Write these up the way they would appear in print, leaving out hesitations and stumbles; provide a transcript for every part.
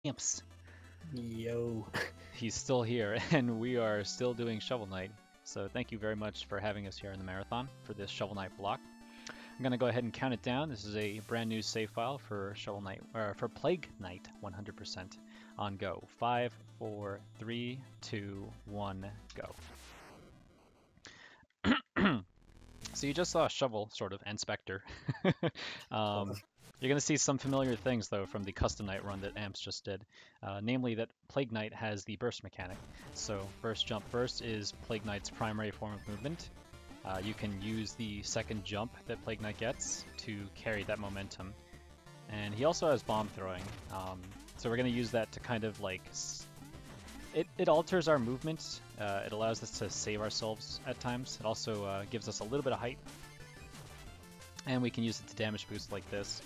Imps. Yo. He's still here, and we are still doing Shovel Knight. So thank you very much for having us here in the marathon for this Shovel Knight block. I'm gonna go ahead and count it down. This is a brand new save file for Shovel Knight, or for Plague Knight 100% on go. 5, 4, 3, 2, 1, go. So you just saw Shovel, sort of, and Spectre. You're going to see some familiar things, though, from the custom Knight run that Amps just did. Namely that Plague Knight has the burst mechanic. So burst, jump, burst is Plague Knight's primary form of movement. You can use the second jump that Plague Knight gets to carry that momentum. And he also has bomb throwing. So we're going to use that to kind of like... It alters our movement. It allows us to save ourselves at times. It also gives us a little bit of height. And we can use it to damage boost like this.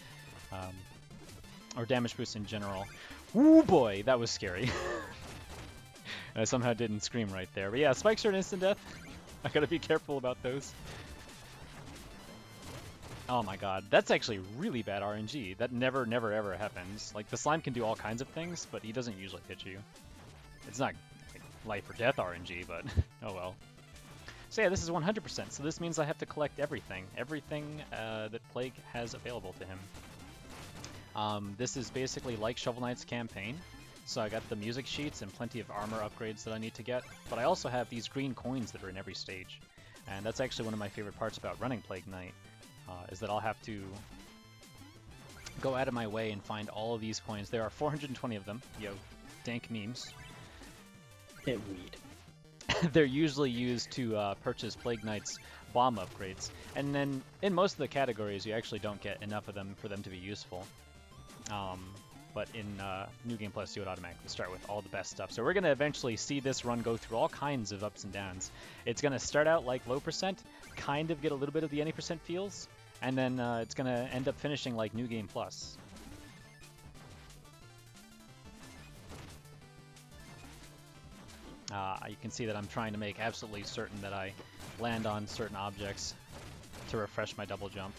Or damage boost in general. Woo boy, that was scary. I somehow didn't scream right there. But yeah, spikes are an instant death. I gotta be careful about those. Oh my god, that's actually really bad RNG. That never ever happens. Like, the slime can do all kinds of things, but he doesn't usually hit you. It's not like life or death RNG, but oh well. So yeah, this is 100%, so this means I have to collect everything. Everything that Plague has available to him. This is basically like Shovel Knight's campaign. So I got the music sheets and plenty of armor upgrades that I need to get, but I also have these green coins that are in every stage. And that's actually one of my favorite parts about running Plague Knight, is that I'll have to go out of my way and find all of these coins. There are 420 of them. Yo, dank memes. Hit weed. They're usually used to purchase Plague Knight's bomb upgrades. And then in most of the categories, you actually don't get enough of them for them to be useful. But in New Game Plus, you would automatically start with all the best stuff. So we're going to eventually see this run go through all kinds of ups and downs. It's going to start out like low percent, kind of get a little bit of the any percent feels, and then it's going to end up finishing like New Game Plus. You can see that I'm trying to make absolutely certain that I land on certain objects to refresh my double jump.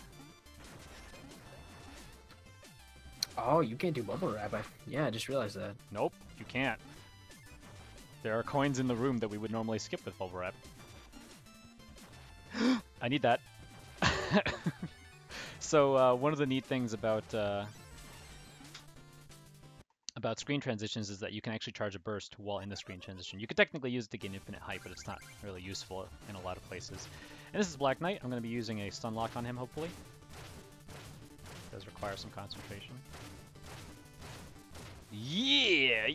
Oh, you can't do bubble wrap. Yeah, I just realized that. Nope, you can't. There are coins in the room that we would normally skip with bubble wrap. I need that. So one of the neat things about screen transitions is that you can actually charge a burst while in the screen transition. You could technically use it to gain infinite height, but it's not really useful in a lot of places. And this is Black Knight. I'm going to be using a stun lock on him, hopefully. It does require some concentration. Yeah!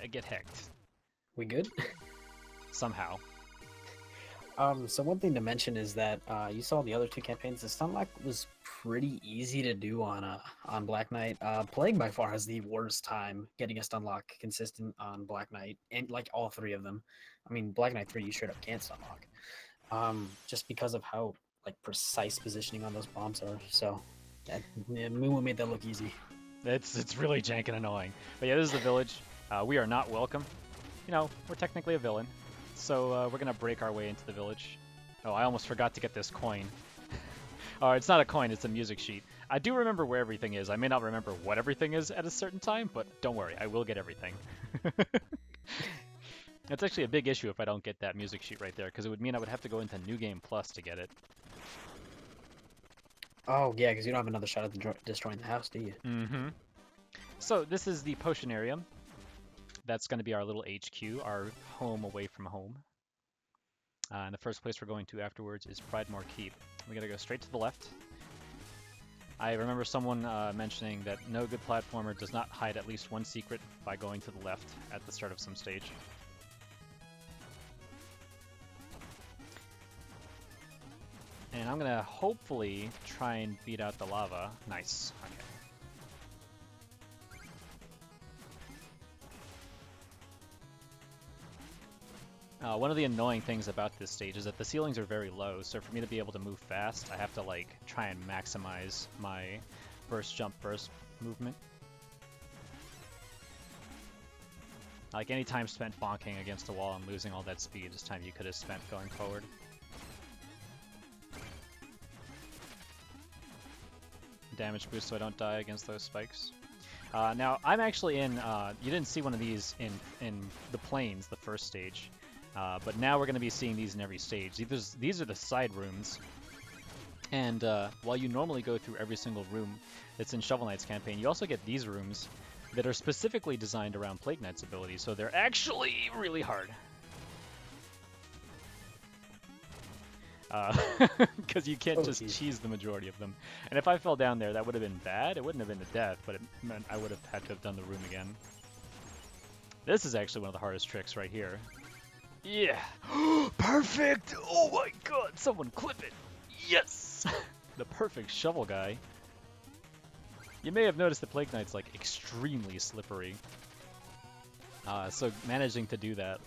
Get hecked. We good? Somehow. So one thing to mention is that you saw the other two campaigns. The stun lock was pretty easy to do on Black Knight. Plague by far has the worst time getting a stun lock consistent on Black Knight, and like all three of them. I mean, Black Knight 3 you straight up can't stun lock, just because of how like precise positioning on those bombs are. So yeah, Moo made that look easy. It's really jank and annoying. But yeah, this is the village. We are not welcome. You know, we're technically a villain. So we're going to break our way into the village. Oh, I almost forgot to get this coin. Oh, it's not a coin, it's a music sheet. I do remember where everything is. I may not remember what everything is at a certain time, but don't worry, I will get everything. That's actually a big issue if I don't get that music sheet right there, because it would mean I would have to go into New Game Plus to get it. Oh, yeah, because you don't have another shot at destroying the house, do you? Mm-hmm. So this is the potion area. That's going to be our little HQ, our home away from home. And the first place we're going to afterwards is Pridemore Keep. We gotta go straight to the left. I remember someone mentioning that no good platformer does not hide at least one secret by going to the left at the start of some stage. And I'm gonna hopefully try and beat out the lava. Nice. Okay. One of the annoying things about this stage is that the ceilings are very low, so for me to be able to move fast, I have to like try and maximize my burst, jump, burst movement. Like any time spent bonking against a wall and losing all that speed is time you could have spent going forward. Damage boost so I don't die against those spikes. Now, I'm actually in, you didn't see one of these in the plains, the first stage, but now we're going to be seeing these in every stage. These are the side rooms, and while you normally go through every single room that's in Shovel Knight's campaign, you also get these rooms that are specifically designed around Plague Knight's abilities, so they're actually really hard. Because you can't just cheese the majority of them. And if I fell down there, that would have been bad. It wouldn't have been to death, but it meant I would have had to have done the room again. This is actually one of the hardest tricks right here. Yeah! Perfect! Oh my god! Someone clip it! Yes! The perfect shovel guy. You may have noticed the Plague Knight's like extremely slippery. So managing to do that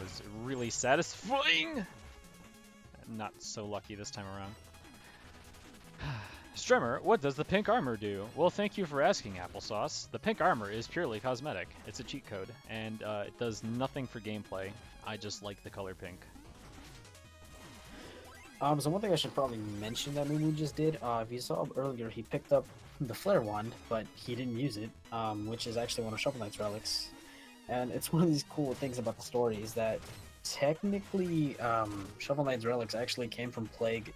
was really satisfying. Not so lucky this time around. Stremmer, what does the pink armor do? Well, thank you for asking, Applesauce. The pink armor is purely cosmetic. It's a cheat code, and it does nothing for gameplay. I just like the color pink. So one thing I should probably mention that Moo just did, if you saw earlier, he picked up the flare wand, but he didn't use it, which is actually one of Shovel Knight's relics. And it's one of these cool things about the story is that technically Shovel Knight's relics actually came from Plague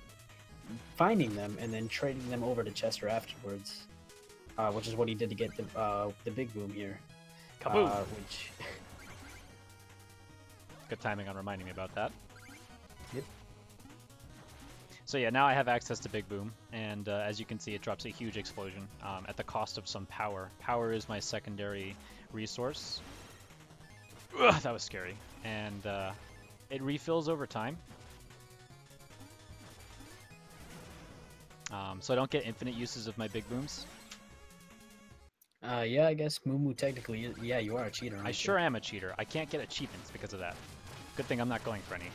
finding them and then trading them over to Chester afterwards, which is what he did to get the big boom here. Kaboom! Which Good timing on reminding me about that. Yep. So yeah, now I have access to Big Boom, and as you can see, it drops a huge explosion at the cost of some power. Power is my secondary resource. Ugh, that was scary. And it refills over time. So I don't get infinite uses of my Big Booms. Yeah, I guess Moo technically, yeah, you are a cheater. I sure am a cheater. I can't get achievements because of that. Good thing I'm not going for any.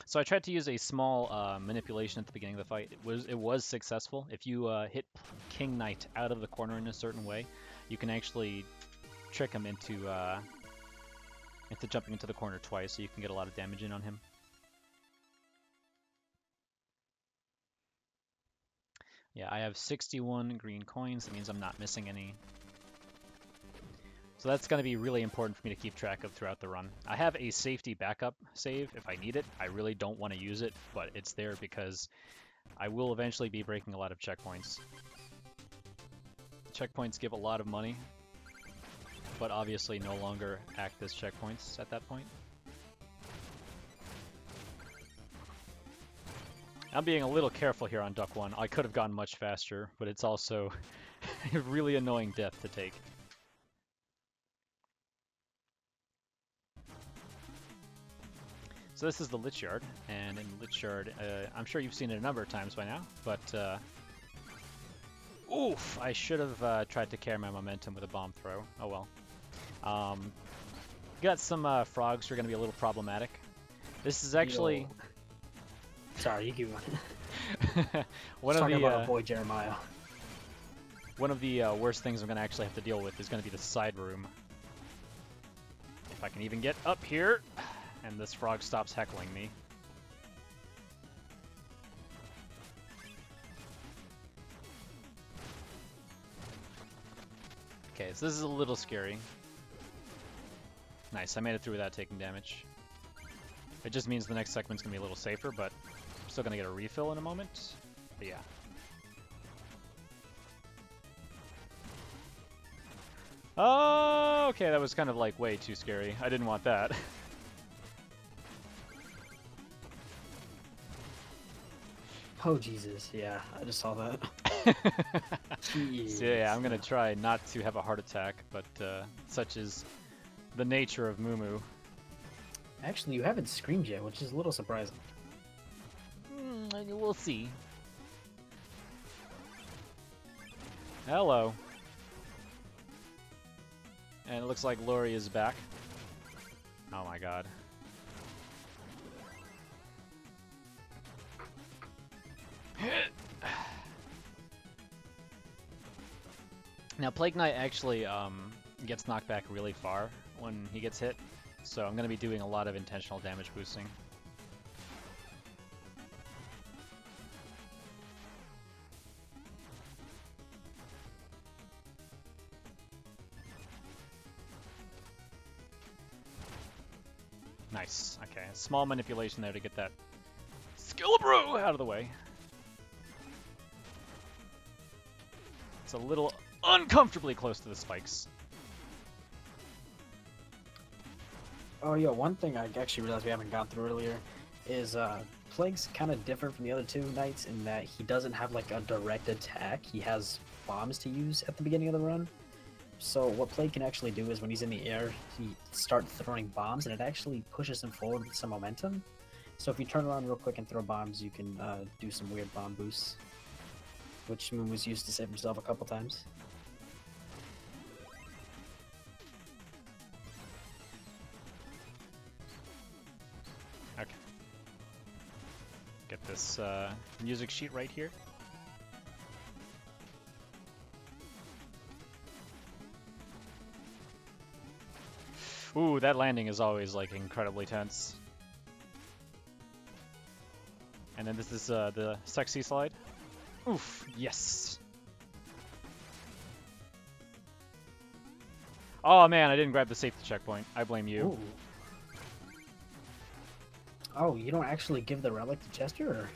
So I tried to use a small manipulation at the beginning of the fight. It was successful. If you hit King Knight out of the corner in a certain way, you can actually trick him into jumping into the corner twice, so you can get a lot of damage in on him. Yeah, I have 61 green coins. That means I'm not missing any. So that's going to be really important for me to keep track of throughout the run. I have a safety backup save if I need it. I really don't want to use it, but it's there because I will eventually be breaking a lot of checkpoints. Checkpoints give a lot of money, but obviously no longer act as checkpoints at that point. I'm being a little careful here on Duck 1. I could have gone much faster, but it's also a really annoying death to take. So this is the Lich Yard, and in the Lich Yard, I'm sure you've seen it a number of times by now, but oof, I should have tried to carry my momentum with a bomb throw. Oh well. Got some frogs who are going to be a little problematic. This is actually... Yo. Sorry, you keep going. One Talking about our boy Jeremiah. One of the worst things I'm going to actually have to deal with is going to be the side room. If I can even get up here, and this frog stops heckling me. Okay, so this is a little scary. Nice, I made it through without taking damage. It just means the next segment's going to be a little safer, but I'm still going to get a refill in a moment. But yeah. Oh, okay, that was kind of like way too scary. I didn't want that. Oh Jesus, yeah, I just saw that. Jeez. So yeah, I'm gonna try not to have a heart attack, but such is the nature of Moo. Actually, you haven't screamed yet, which is a little surprising. We'll see. Hello. And it looks like Lori is back. Oh my god. Now, Plague Knight actually gets knocked back really far when he gets hit, so I'm going to be doing a lot of intentional damage boosting. Nice. Okay, small manipulation there to get that Skillabro out of the way. It's a little uncomfortably close to the spikes. Oh, yeah, one thing I actually realized we haven't gone through earlier is Plague's kind of different from the other two knights in that he doesn't have like a direct attack. He has bombs to use at the beginning of the run. So what Plague can actually do is when he's in the air, he starts throwing bombs, and it actually pushes him forward with some momentum. So if you turn around real quick and throw bombs, you can do some weird bomb boosts, which MooMoo's used to save himself a couple times. Okay. Get this music sheet right here. Ooh, that landing is always like incredibly tense. And then this is the sexy slide. Oof, yes. Oh man, I didn't grab the safety checkpoint. I blame you. Ooh. Oh, you don't actually give the relic to Chester? Or?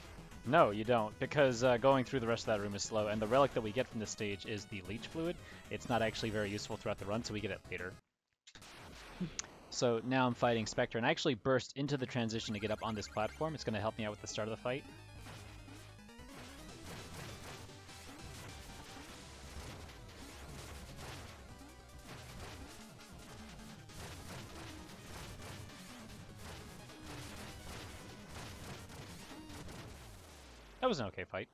No, you don't, because going through the rest of that room is slow, and the relic that we get from this stage is the leech fluid. It's not actually very useful throughout the run, so we get it later. So now I'm fighting Spectre, and I actually burst into the transition to get up on this platform. It's going to help me out with the start of the fight. That was an okay fight.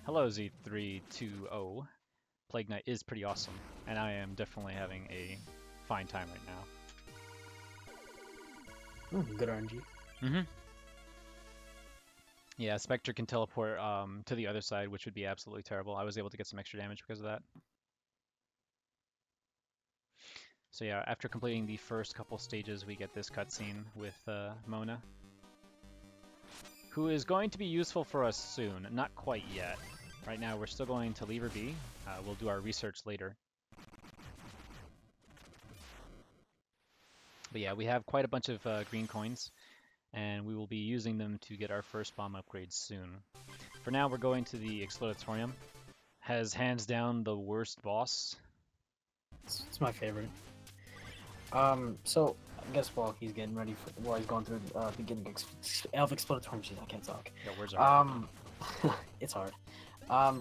Hello, Z320. Plague Knight is pretty awesome, and I am definitely having a fine time right now. Good RNG. Mm-hmm. Yeah, Spectre can teleport to the other side, which would be absolutely terrible. I was able to get some extra damage because of that. So yeah, after completing the first couple stages, we get this cutscene with Mona, who is going to be useful for us soon. Not quite yet. Right now, we're still going to leave her be. We'll do our research later. But yeah, we have quite a bunch of green coins, and we will be using them to get our first bomb upgrade soon. For now, we're going to the Exploratorium. Has hands down the worst boss. It's my favorite. So I guess while he's getting ready for, while he's going through the beginning of Exploratorium, jeez, I can't talk. Yeah, words are hard. It's hard.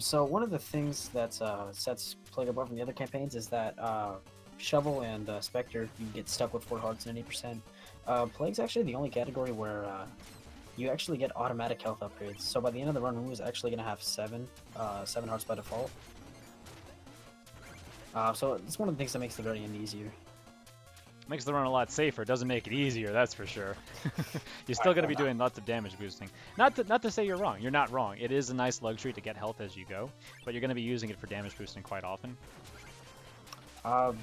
So one of the things that sets Plague apart from the other campaigns is that Shovel and Spectre, you get stuck with 4 hearts and 80%. Plague's actually the only category where you actually get automatic health upgrades. So by the end of the run, Moo is actually going to have 7 hearts by default. So it's one of the things that makes the very end easier. Makes the run a lot safer. Doesn't make it easier, that's for sure. You're still going to be doing lots of damage boosting. Not to say you're wrong. You're not wrong. It is a nice luxury to get health as you go, but you're going to be using it for damage boosting quite often.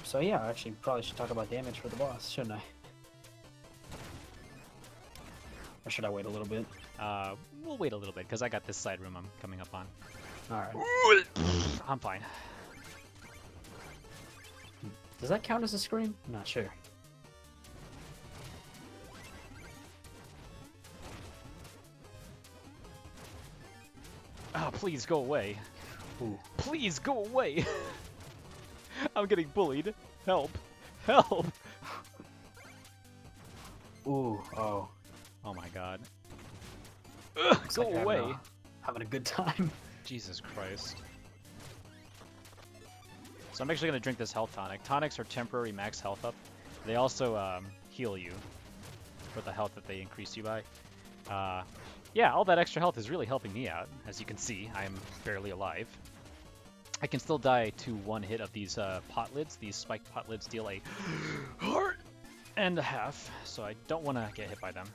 So yeah, I actually probably should talk about damage for the boss, shouldn't I? Or should I wait a little bit? We'll wait a little bit, because I got this side room I'm coming up on. Alright. I'm fine. Does that count as a scream? I'm not sure. Oh, please go away. Ooh. Please go away. I'm getting bullied. Help. Help. Ooh, oh. Oh my god. Ugh, go like away. Having a good time. Jesus Christ. So I'm actually going to drink this health tonic. Tonics are temporary max health up. They also heal you for the health that they increase you by. Yeah, all that extra health is really helping me out. As you can see, I'm barely alive. I can still die to 1 hit of these pot lids. These spiked pot lids deal a heart and a half, so I don't want to get hit by them.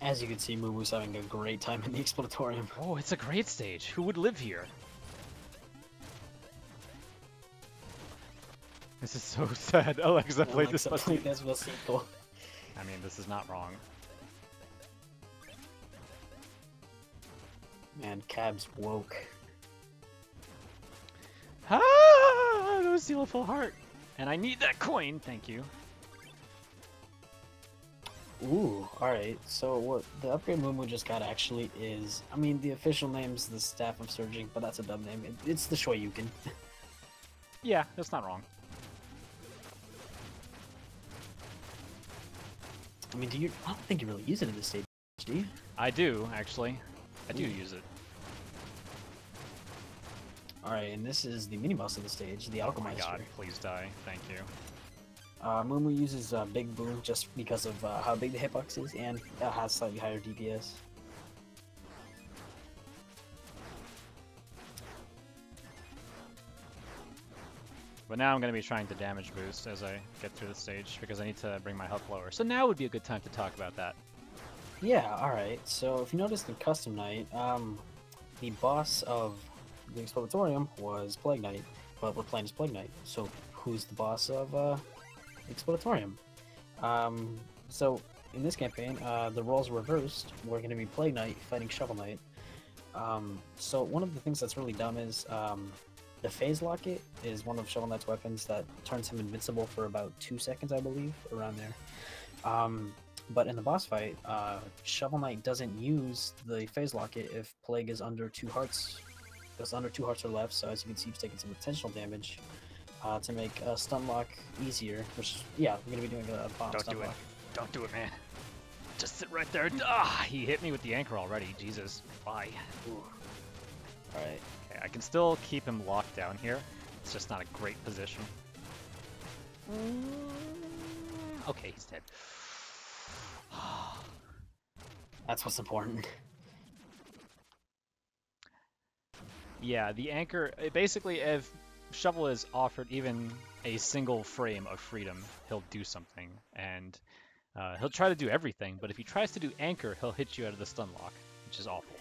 As you can see, MooMoo's having a great time in the Exploratorium. Oh, it's a great stage. Who would live here? This is so sad. Alexa played this Despacito. I mean, this is not wrong. Man, Cab's woke. Ah! No, steal a full heart. And I need that coin, thank you. Ooh, alright. So what the upgrade MooMoo just got actually is, I mean, the official name's the Staff of Surging, but that's a dumb name. It's the Shoryuken. Yeah, that's not wrong. I mean, I don't think you really use it in this stage, do you? I do, actually. I do use it. Alright, and this is the mini-boss of the stage, the Oh my Alchemizer. god, please die. Thank you. MooMoo uses Big Boom just because of how big the hitbox is, and has slightly higher DPS. But now I'm going to be trying to damage boost as I get through the stage, because I need to bring my health lower. So now would be a good time to talk about that. Yeah, alright. So if you notice in Custom Night, the boss of the Exploratorium was Plague Knight, but we're playing as Plague Knight. So who's the boss of Exploratorium? So in this campaign, the roles are reversed. We're going to be Plague Knight fighting Shovel Knight. So one of the things that's really dumb is the Phase Locket is one of Shovel Knight's weapons that turns him invincible for about 2 seconds, I believe, around there. But in the boss fight, Shovel Knight doesn't use the Phase Locket if Plague is under 2 hearts. It's under 2 hearts or left, so as you can see, he's taking some intentional damage to make a stun lock easier. Which, yeah, we're gonna be doing a bomb stun lock. Don't do it, man. Just sit right there. Ah, he hit me with the anchor already. Jesus, why? Alright. Okay, I can still keep him locked down here. It's just not a great position. Okay, he's dead. That's what's important. Yeah, the anchor, basically if Shovel is offered even a single frame of freedom, he'll do something. And he'll try to do everything, but if he tries to do anchor, he'll hit you out of the stun lock, which is awful.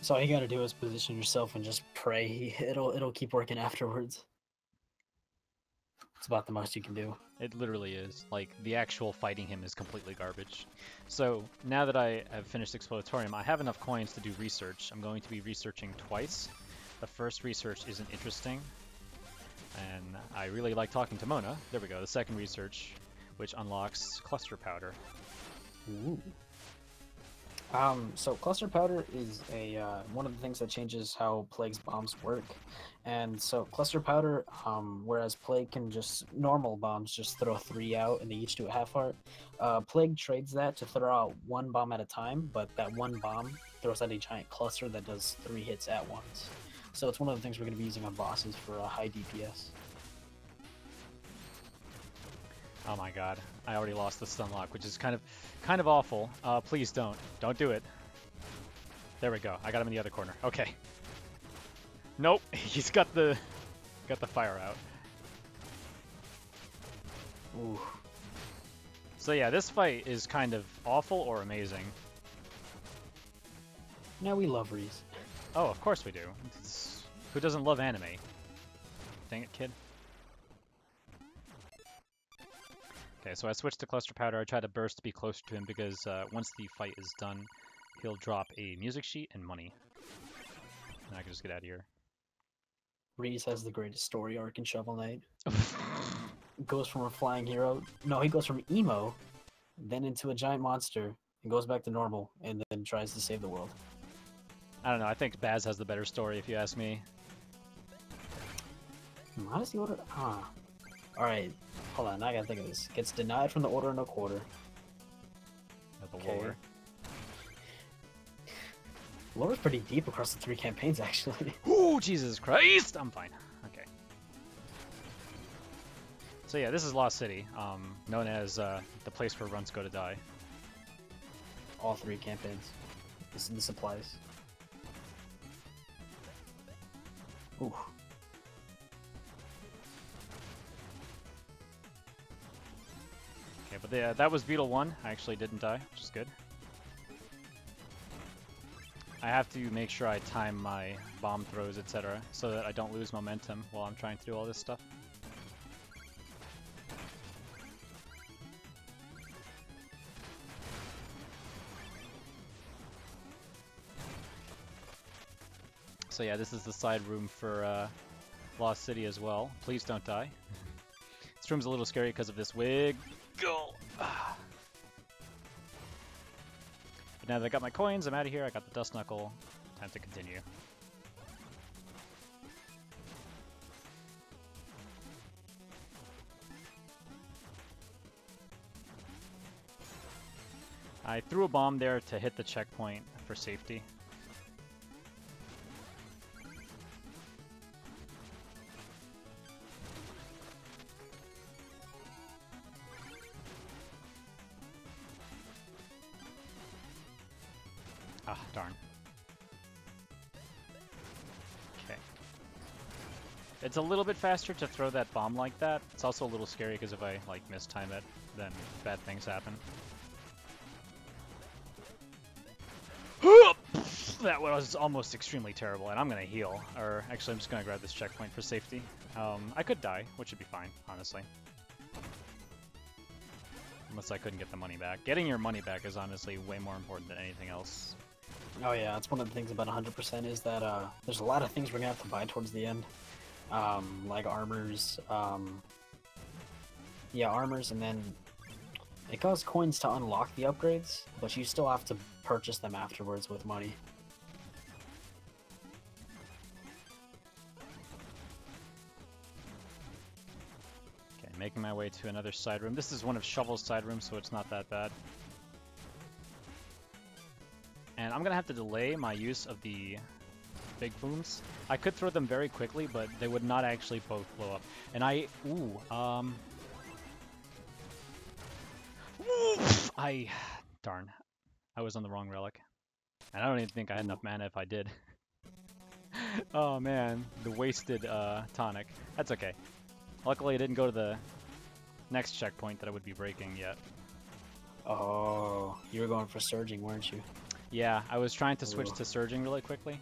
So all you gotta do is position yourself and just pray. It'll keep working afterwards. It's about the most you can do. It literally is. Like, the actual fighting him is completely garbage. So, now that I have finished Exploratorium, I have enough coins to do research. I'm going to be researching twice. The first research isn't interesting, and I really like talking to Mona. There we go, the second research, which unlocks Cluster Powder. Ooh. So Cluster Powder is one of the things that changes how Plague's bombs work. And so Cluster Powder, whereas Plague can normal bombs just throw 3 out and they each do a half heart, Plague trades that to throw out 1 bomb at a time, but that 1 bomb throws out a giant cluster that does 3 hits at once. So it's one of the things we're going to be using on bosses for high DPS. Oh my god, I already lost the stun lock, which is kind of awful. Please don't do it. There we go, I got him in the other corner. Okay. Nope, he's got the fire out. Ooh. So yeah, this fight is kind of awful or amazing. Now we love Reese. Oh, of course we do. Who doesn't love anime? Dang it, kid. Okay, so I switched to Cluster Powder. I tried to burst to be closer to him because once the fight is done, he'll drop a music sheet and money. And I can just get out of here. Reese has the greatest story arc in Shovel Knight. Goes from a flying hero. No, he goes from emo, then into a giant monster, and goes back to normal, and then tries to save the world. I don't know, I think Baz has the better story if you ask me. How does he order? Alright, hold on, I gotta think of this. Gets denied from the Order in a Quarter. The lore. Lore's pretty deep across the 3 campaigns, actually. Ooh, Jesus Christ! I'm fine. Okay. So yeah, this is Lost City, known as the place where runs go to die. All 3 campaigns. This is the supplies. Ooh. Okay, but that was Beetle 1. I actually didn't die, which is good. I have to make sure I time my bomb throws, etc., so that I don't lose momentum while I'm trying to do all this stuff. So yeah, this is the side room for Lost City as well. Please don't die. This room's a little scary because of this wiggle. But now that I got my coins, I'm out of here. I got the Dust Knuckle. Time to continue. I threw a bomb there to hit the checkpoint for safety. Ah, darn. Okay. It's a little bit faster to throw that bomb like that. It's also a little scary because if I like mistime it, then bad things happen. That was almost extremely terrible, and I'm gonna heal. Or actually, I'm just gonna grab this checkpoint for safety. I could die, which would be fine, honestly. Unless I couldn't get the money back. Getting your money back is honestly way more important than anything else. Oh yeah, that's one of the things about 100% is that there's a lot of things we're gonna have to buy towards the end, like armors. Yeah, armors, and then it costs coins to unlock the upgrades, but you still have to purchase them afterwards with money. Okay, making my way to another side room. This is one of Shovel's side rooms, so it's not that bad. And I'm gonna have to delay my use of the big booms. I could throw them very quickly, but they would not actually both blow up. And darn. I was on the wrong relic. And I don't even think I had enough mana if I did. Oh man, the wasted tonic. That's okay. Luckily I didn't go to the next checkpoint that I would be breaking yet. Oh, you were going for surging, weren't you? Yeah, I was trying to switch to surging really quickly.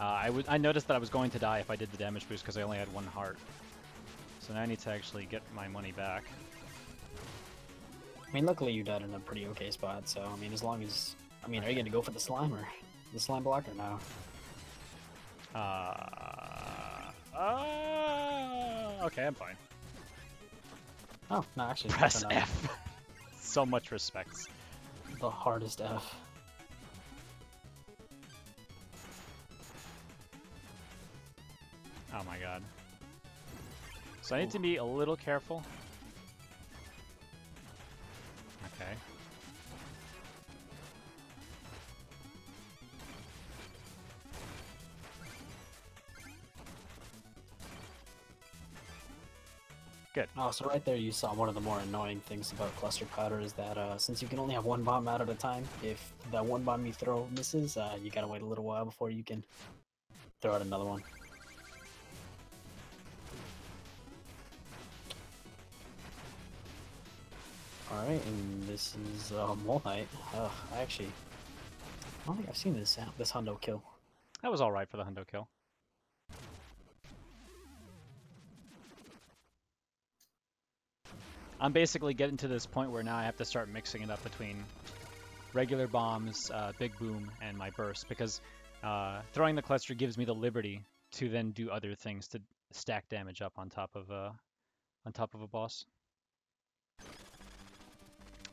I noticed that I was going to die if I did the damage boost because I only had one heart. So now I need to actually get my money back. I mean, luckily you died in a pretty okay spot, so I mean, as long as... I mean, are you gonna go for the slime or the slime block or no? Okay, I'm fine. Oh, no, actually... Press F. So much respect. The hardest F. Oh my god. So I need to be a little careful. Okay. Good. Oh, so right there you saw one of the more annoying things about cluster powder is that since you can only have one bomb out at a time, if that one bomb you throw misses, you gotta wait a little while before you can throw out another one. Alright, and this is Mole Knight. I don't think I've seen this hundo kill. That was alright for the hundo kill. I'm basically getting to this point where now I have to start mixing it up between regular bombs, big boom, and my burst, because throwing the cluster gives me the liberty to then do other things to stack damage up on top of a boss.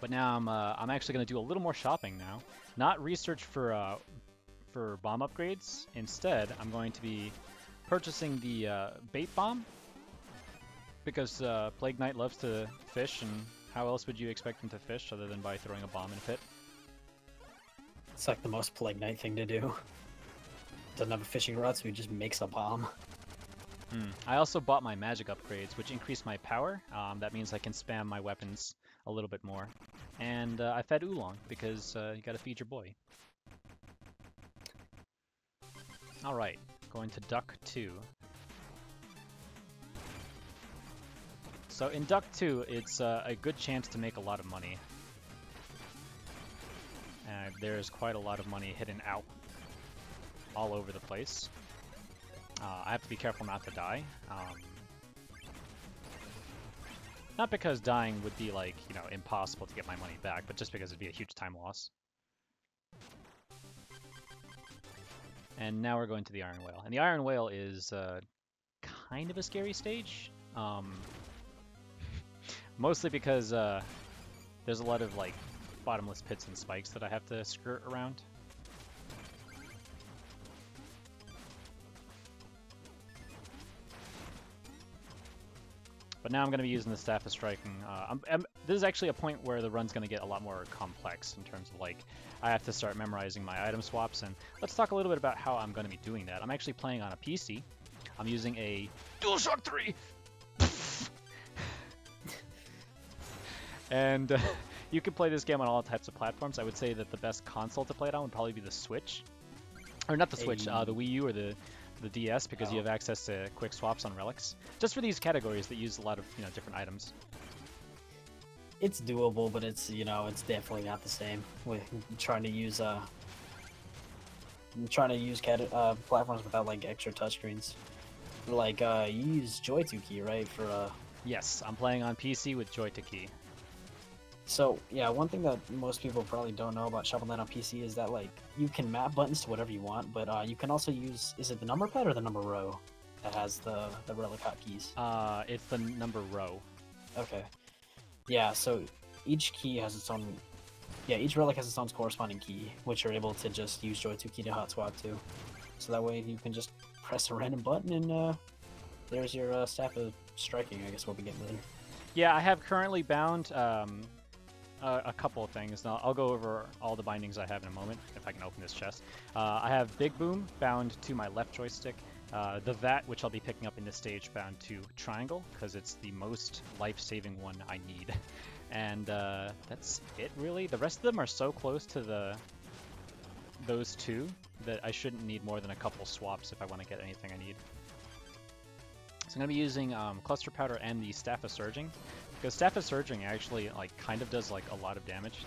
But now I'm actually going to do a little more shopping now. Not research for bomb upgrades. Instead, I'm going to be purchasing the bait bomb, because Plague Knight loves to fish, and how else would you expect him to fish other than by throwing a bomb in a pit? It's like the most Plague Knight thing to do. Doesn't have a fishing rod, so he just makes a bomb. I also bought my magic upgrades, which increase my power. That means I can spam my weapons a little bit more. And I fed Oolong, because you gotta feed your boy. Alright, going to Duck 2. So in Duck 2, it's a good chance to make a lot of money. There's quite a lot of money hidden out all over the place. I have to be careful not to die. Not because dying would be like, you know, impossible to get my money back, but just because it'd be a huge time loss. And now we're going to the Iron Whale. And the Iron Whale is kind of a scary stage. Mostly because there's a lot of like bottomless pits and spikes that I have to skirt around. But now I'm going to be using the Staff of Striking. This is actually a point where the run's going to get a lot more complex in terms of like, I have to start memorizing my item swaps, and let's talk a little bit about how I'm going to be doing that. I'm actually playing on a PC. I'm using a DualShock 3! And you can play this game on all types of platforms. I would say that the best console to play it on would probably be the Switch. Or not the Switch, the Wii U or the DS, because you have access to quick swaps on relics. Just for these categories that use a lot of, you know, different items. It's doable, but it's, you know, it's definitely not the same with trying to use platforms without like extra touchscreens. Like you use Joy 2 key, right? For Yes, I'm playing on PC with Joy 2 key. So yeah, one thing that most people probably don't know about Shovel Knight on PC is that like you can map buttons to whatever you want, but you can also use, is it the number pad or the number row that has the relic hotkeys? It's the number row. Okay. Yeah, so each key has its own, each relic has its own corresponding key, which you're able to just use Joy 2 key to hot swap to. So that way you can just press a random button and there's your Staff of Striking, I guess we'll be getting later. Yeah, I have currently bound a couple of things. Now, I'll go over all the bindings I have in a moment, if I can open this chest. I have Big Boom bound to my left joystick. The Vat, which I'll be picking up in this stage, bound to Triangle, because it's the most life-saving one I need. And that's it, really. The rest of them are so close to those two that I shouldn't need more than a couple swaps if I want to get anything I need. So I'm going to be using Cluster Powder and the Staff of Surging, because Staff of Surging actually like kind of does like a lot of damage.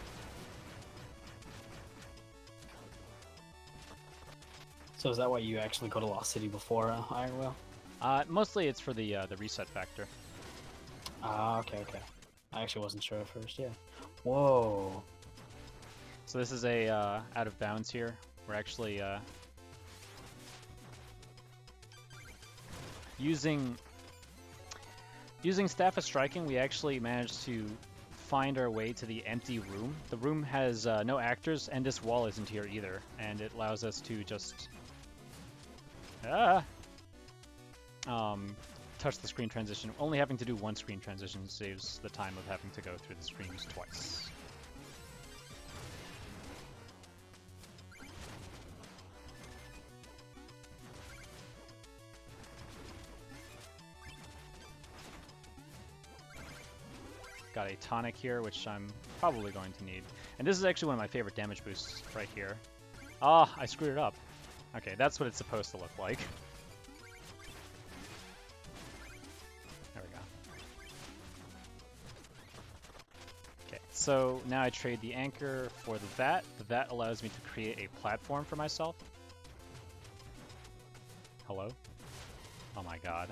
So is that why you actually go to Lost City before Iron Whale? Mostly it's for the reset factor. Okay. I actually wasn't sure at first, yeah. Whoa. So this is a out of bounds here. We're actually using Staff of Striking, we actually managed to find our way to the empty room. The room has no actors, and this wall isn't here either, and it allows us to just touch the screen transition. Only having to do one screen transition saves the time of having to go through the screens twice. Got a tonic here, which I'm probably going to need. And this is actually one of my favorite damage boosts right here. Ah, I screwed it up. Okay, that's what it's supposed to look like. There we go. Okay, so now I trade the anchor for the vat. The vat allows me to create a platform for myself. Hello? Oh my god.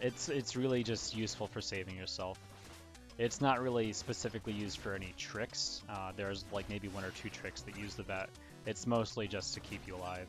It's really just useful for saving yourself. It's not really specifically used for any tricks. There's like maybe one or two tricks that use the vat. It's mostly just to keep you alive.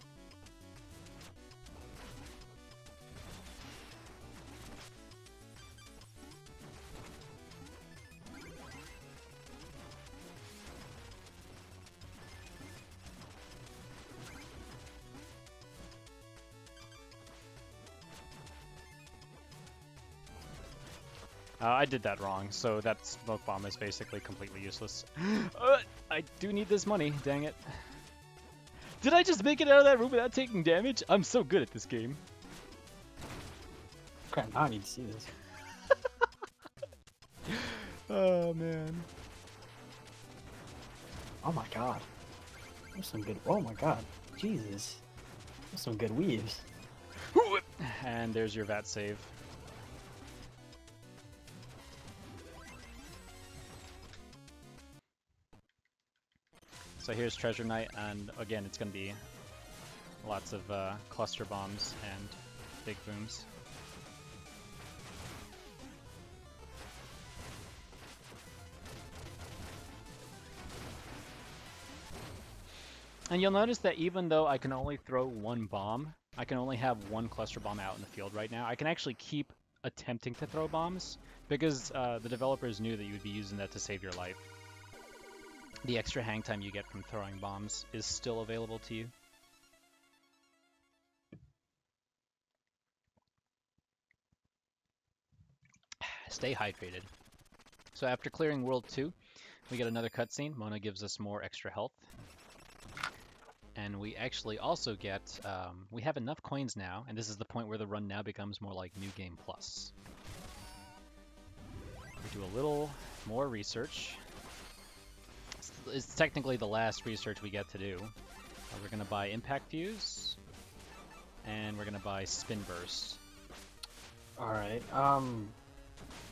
I did that wrong, so that smoke bomb is basically completely useless. I do need this money, dang it. Did I just make it out of that room without taking damage? I'm so good at this game. Crap, now I need to see this. Oh, man. Oh my god. There's some good... Oh my god. Jesus. There's some good weaves. And there's your vat save. So here's Treasure Knight, and again, it's going to be lots of cluster bombs and big booms. And you'll notice that even though I can only throw one bomb, I can only have one cluster bomb out in the field right now, I can actually keep attempting to throw bombs because the developers knew that you would be using that to save your life. The extra hang time you get from throwing bombs is still available to you. Stay hydrated. So after clearing World 2, we get another cutscene. Mona gives us more extra health. And we actually also get, we have enough coins now, and this is the point where the run now becomes more like New Game Plus. We do a little more research. It's technically the last research we get to do. We're going to buy Impact Fuse, and we're going to buy SpinBurst. Alright,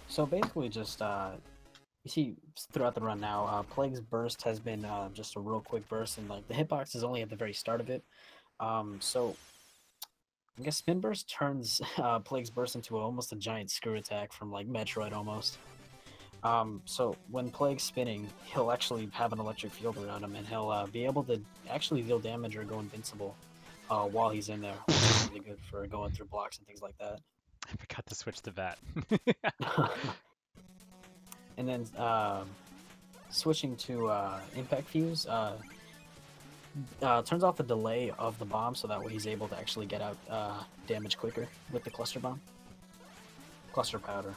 so basically just, you see throughout the run now, Plague's Burst has been just a real quick burst, and like the hitbox is only at the very start of it. So I guess SpinBurst turns Plague's Burst into almost a giant screw attack from like Metroid almost. So when Plague's spinning, he'll actually have an electric field around him, and he'll be able to actually deal damage or go invincible while he's in there, which is really good for going through blocks and things like that. I forgot to switch to that. And then switching to Impact Fuse turns off the delay of the bomb, so that way he's able to actually get out damage quicker with the cluster bomb. Cluster powder.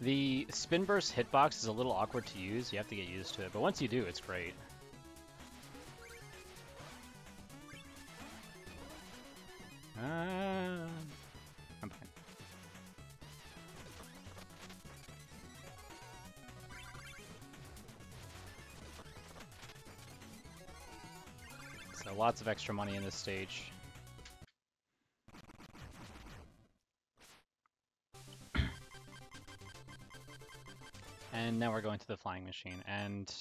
The SpinBurst hitbox is a little awkward to use. You have to get used to it, but once you do, it's great. I'm fine. So lots of extra money in this stage. And now we're going to the flying machine, and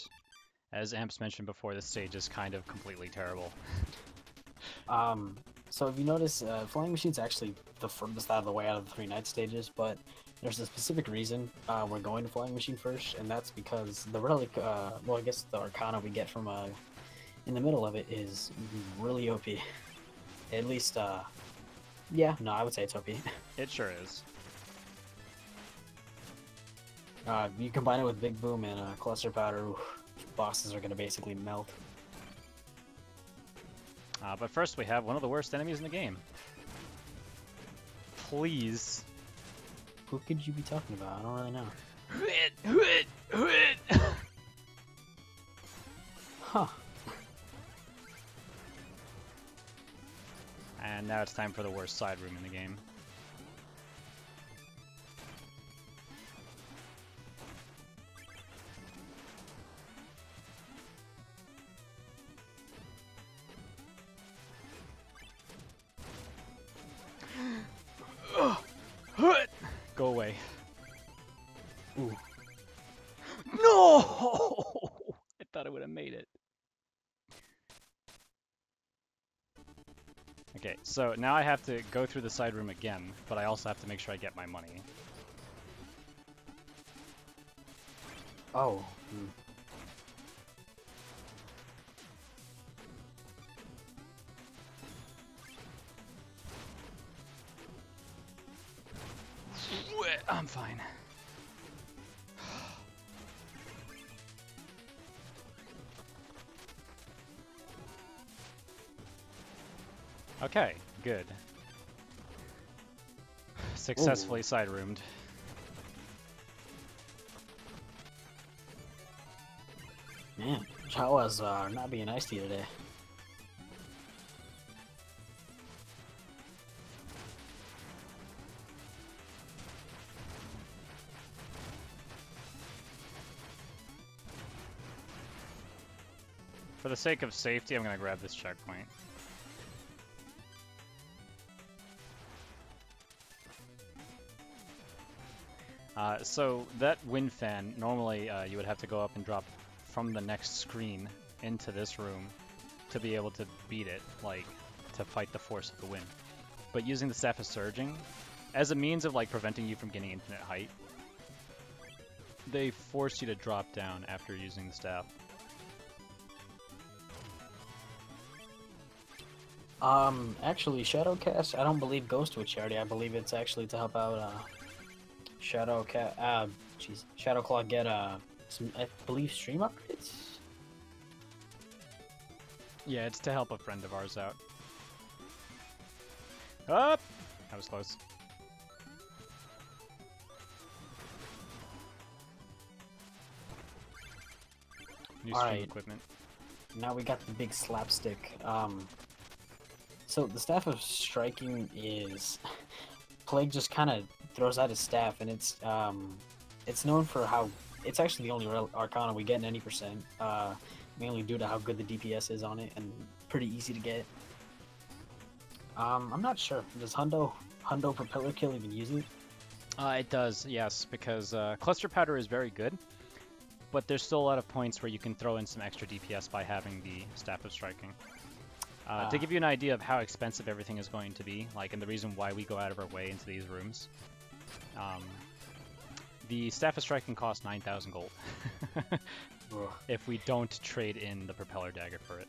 as Amps mentioned before, this stage is kind of completely terrible. So if you notice, Flying Machine's actually the furthest out of the way out of the 3 night stages, but there's a specific reason we're going to Flying Machine first, and that's because the relic, well, I guess the Arcana we get from in the middle of it is really OP. At least, yeah, no, I would say it's OP. It sure is. You combine it with Big Boom and Cluster Powder, oof, bosses are going to basically melt. But first we have one of the worst enemies in the game. Please. Who could you be talking about? I don't really know. Huh. And now it's time for the worst side room in the game. Go away. Ooh. No! I thought I would have made it. Okay, so now I have to go through the side room again, but I also have to make sure I get my money. Oh. I'm fine. Okay, good. Successfully side roomed. Man, Jawas are not being nice to you today. For the sake of safety, I'm gonna grab this checkpoint. So that wind fan, normally you would have to go up and drop from the next screen into this room to be able to beat it, like to fight the force of the wind. But using the Staff of Surging, as a means of like preventing you from getting infinite height, they force you to drop down after using the staff. Actually, ShadowCash, I don't believe goes to a charity. I believe it's actually to help out, Shadowclaw get, some, I believe, stream upgrades? Yeah, it's to help a friend of ours out. Up! That was close. New stream equipment. Now we got the big slapstick. So the Staff of Striking is... Plague just kind of throws out his staff, and it's known for how... It's actually the only real Arcana we get in any percent, mainly due to how good the DPS is on it, and pretty easy to get. I'm not sure. Does Hundo Propeller Kill even use it? It does, yes, because Cluster Powder is very good, but there's still a lot of points where you can throw in some extra DPS by having the Staff of Striking. To give you an idea of how expensive everything is going to be, like, and the reason why we go out of our way into these rooms, the Staff of Striking costs 9,000 gold if we don't trade in the Propeller Dagger for it.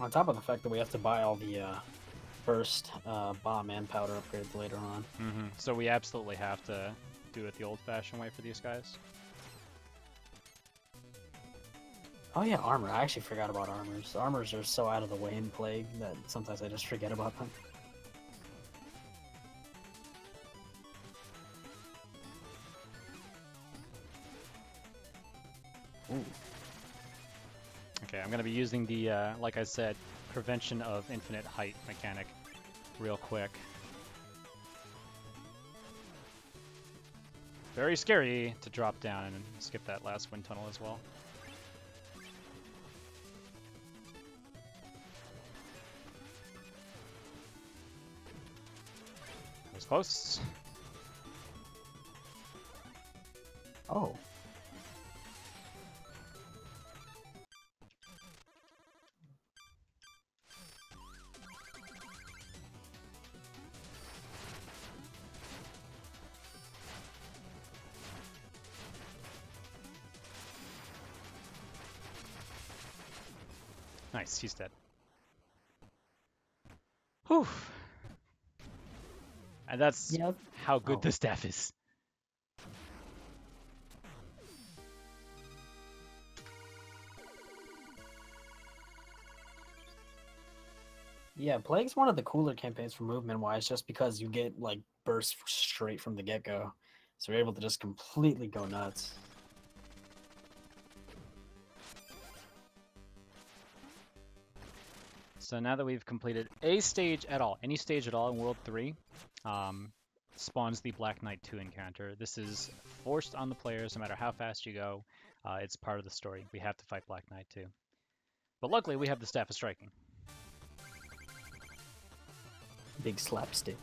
On top of the fact that we have to buy all the burst, bomb, and powder upgrades later on. So we absolutely have to do it the old-fashioned way for these guys. Oh yeah, armor. I actually forgot about armors. Armors are so out of the way in Plague that sometimes I just forget about them. Ooh. Okay, I'm going to be using the, like I said, prevention of infinite height mechanic real quick. Very scary to drop down and skip that last wind tunnel as well. That was close. Oh. Nice, he's dead. Whew. And that's how good the staff is. Yeah, Plague's one of the cooler campaigns for movement-wise, just because you get, like, bursts straight from the get-go. So you're able to just completely go nuts. So now that we've completed a stage at all, any stage at all in World 3, spawns the Black Knight 2 encounter. This is forced on the players no matter how fast you go. It's part of the story. We have to fight Black Knight 2. But luckily we have the Staff of Striking. Big slapstick.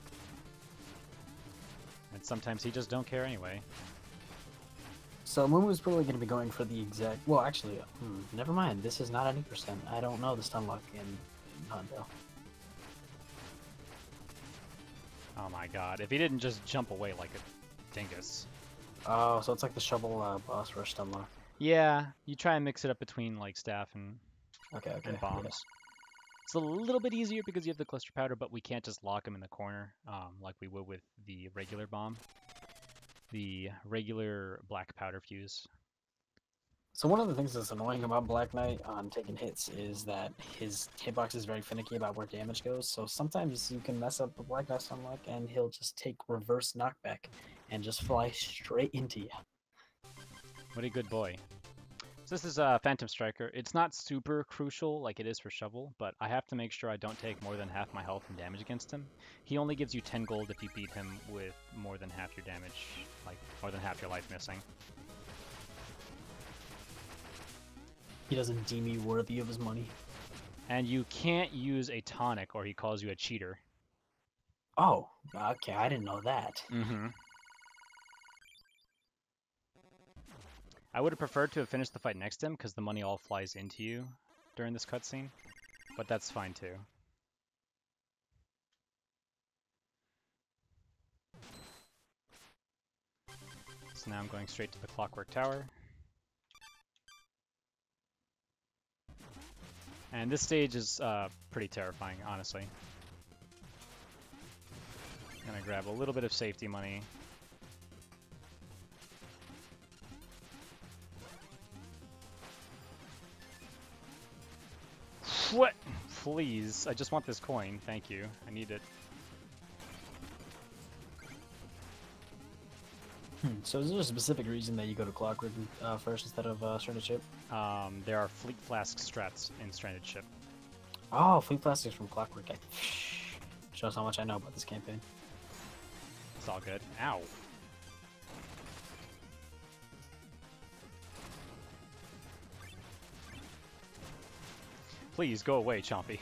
And sometimes he just don't care anyway. So Moomoo's probably going to be going for the exact... Well, actually, never mind. This is not any percent. I don't know the stun lock in Hundo. Oh my god, if he didn't just jump away like a dingus. Oh, so it's like the shovel boss rush stun lock. Yeah, you try and mix it up between like staff and bombs. Yeah. It's a little bit easier because you have the cluster powder, but we can't just lock him in the corner like we would with the regular bomb. The regular black powder fuse. So one of the things that's annoying about Black Knight on taking hits is that his hitbox is very finicky about where damage goes. So sometimes you can mess up the Black Knight unlock and he'll just take reverse knockback and just fly straight into you. What a good boy. So this is Phantom Striker. It's not super crucial like it is for Shovel, but I have to make sure I don't take more than half my health and damage against him. He only gives you 10 gold if you beat him with more than half your damage, like more than half your life missing. He doesn't deem you worthy of his money. And you can't use a tonic or he calls you a cheater. Oh, okay, I didn't know that. Mm-hmm. I would have preferred to have finished the fight next to him because the money all flies into you during this cutscene, but that's fine too. So now I'm going straight to the Clockwork Tower. And this stage is pretty terrifying, honestly. I'm gonna grab a little bit of safety money. What? Please, I just want this coin. Thank you. I need it. So is there a specific reason that you go to Clockwork first instead of Stranded Ship? There are Fleet Flask strats in Stranded Ship. Oh, Fleet Plastics from Clockwork. Shows how much I know about this campaign. It's all good. Ow. Please, go away, Chompy.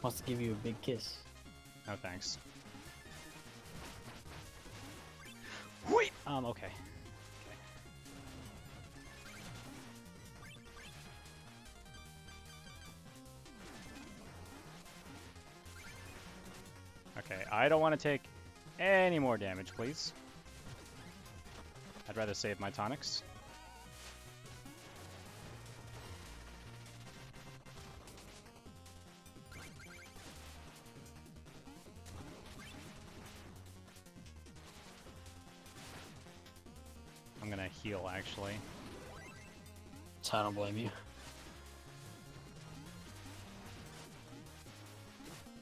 Wants to give you a big kiss. No thanks. Wait! Okay. Okay, I don't want to take any more damage, please. I'd rather save my tonics. I'm gonna heal, actually. So I don't blame you.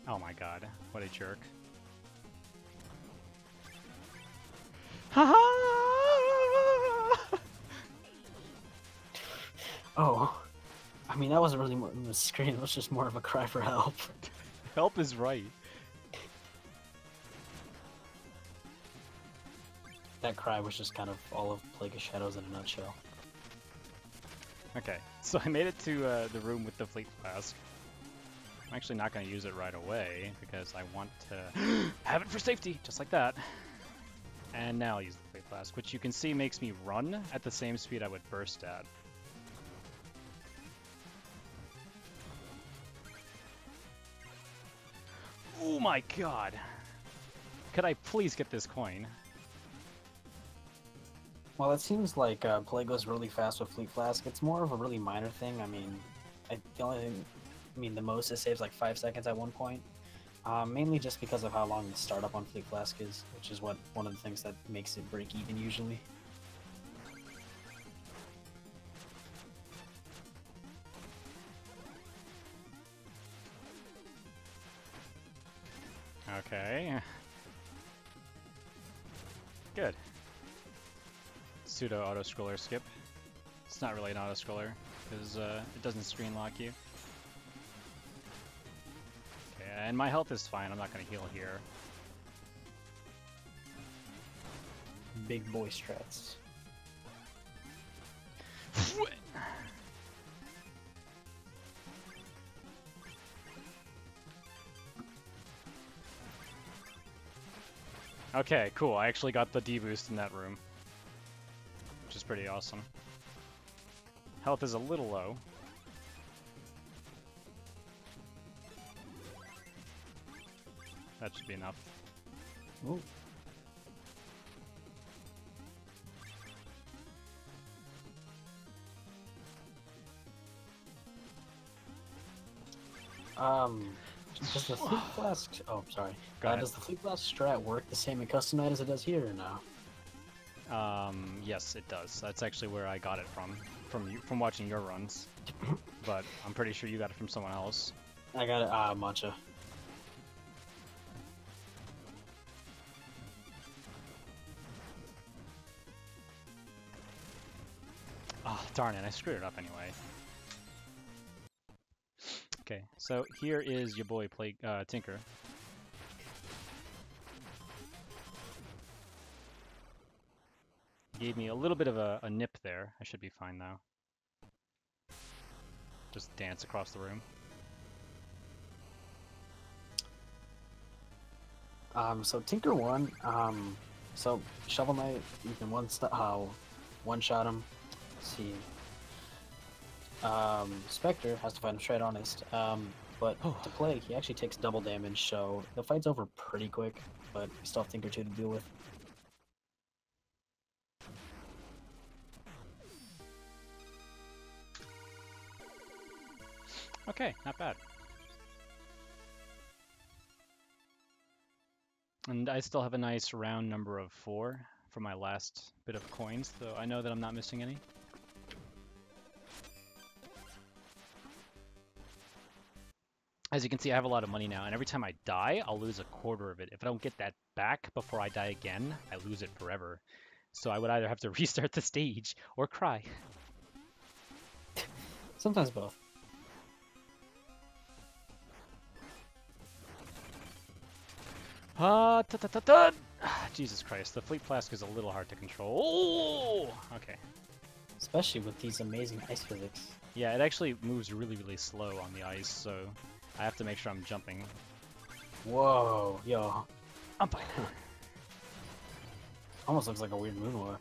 Oh my god, what a jerk. Haha! Oh, I mean that wasn't really more than the screen. It was just more of a cry for help. Help is right. That cry was just kind of all of Plague of Shadows in a nutshell. Okay, so I made it to the room with the Fleet Flask. I'm actually not going to use it right away because I want to have it for safety, just like that. And now I'll use the Fleet Flask, which you can see makes me run at the same speed I would burst at. Oh my god! Could I please get this coin? Well, it seems like play goes really fast with Fleet Flask. It's more of a really minor thing. I mean, the only thing, I mean, the most it saves like 5 seconds at one point. Mainly just because of how long the startup on Fleet Flask is, which is one of the things that makes it break even usually. Okay. Good. Pseudo auto-scroller skip. It's not really an auto-scroller, because it doesn't screen lock you. Okay, and my health is fine, I'm not going to heal here. Big boy strats. Okay, cool, I actually got the D-boost in that room, which is pretty awesome. Health is a little low. That should be enough. Ooh. Does the Fleet Flask... Oh, sorry. Does the Fleet Flask strat work the same in Custom Night as it does here or no? Yes, it does. That's actually where I got it from watching your runs. But I'm pretty sure you got it from someone else. I got it, Matcha. Oh, darn it, I screwed it up anyway. Okay, so here is your boy Tinker. Gave me a little bit of a nip there. I should be fine now. Just dance across the room. So Tinker 1, so Shovel Knight, you can one-shot him. Let's see. Spectre has to fight him straight honest. But to Plague, he actually takes double damage, so the fight's over pretty quick, but we still have Tinker 2 to deal with. Okay, not bad. And I still have a nice round number of 4 for my last bit of coins, though I know that I'm not missing any. As you can see, I have a lot of money now, and every time I die, I'll lose a quarter of it. If I don't get that back before I die again, I lose it forever. So I would either have to restart the stage or cry. Sometimes both. Jesus Christ, the Fleet Flask is a little hard to control. Oh! Okay. Especially with these amazing ice physics. Yeah, it actually moves really, really slow on the ice, so I have to make sure I'm jumping. Whoa, yo. I'm fine. Almost looks like a weird moonwalk.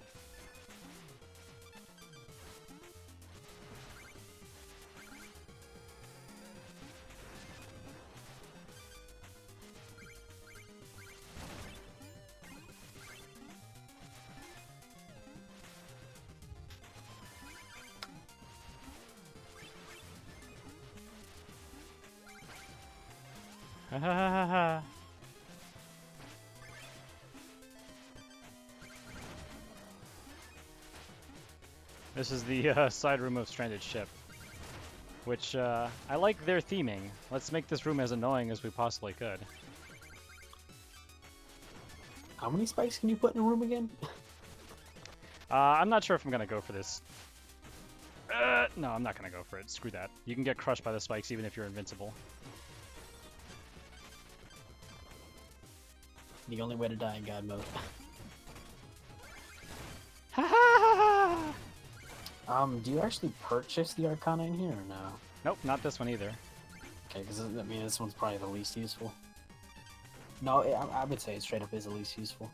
Ha ha ha ha. This is the side room of Stranded Ship, which I like their theming. Let's make this room as annoying as we possibly could. How many spikes can you put in a room again? I'm not sure if I'm gonna go for this. No, I'm not gonna go for it. Screw that. You can get crushed by the spikes even if you're invincible. The only way to die in God mode. Ha ha ha ha! Do you actually purchase the Arcana in here or no? Nope, not this one either. Okay, because I mean this one's probably the least useful. No, I would say it straight up is the least useful.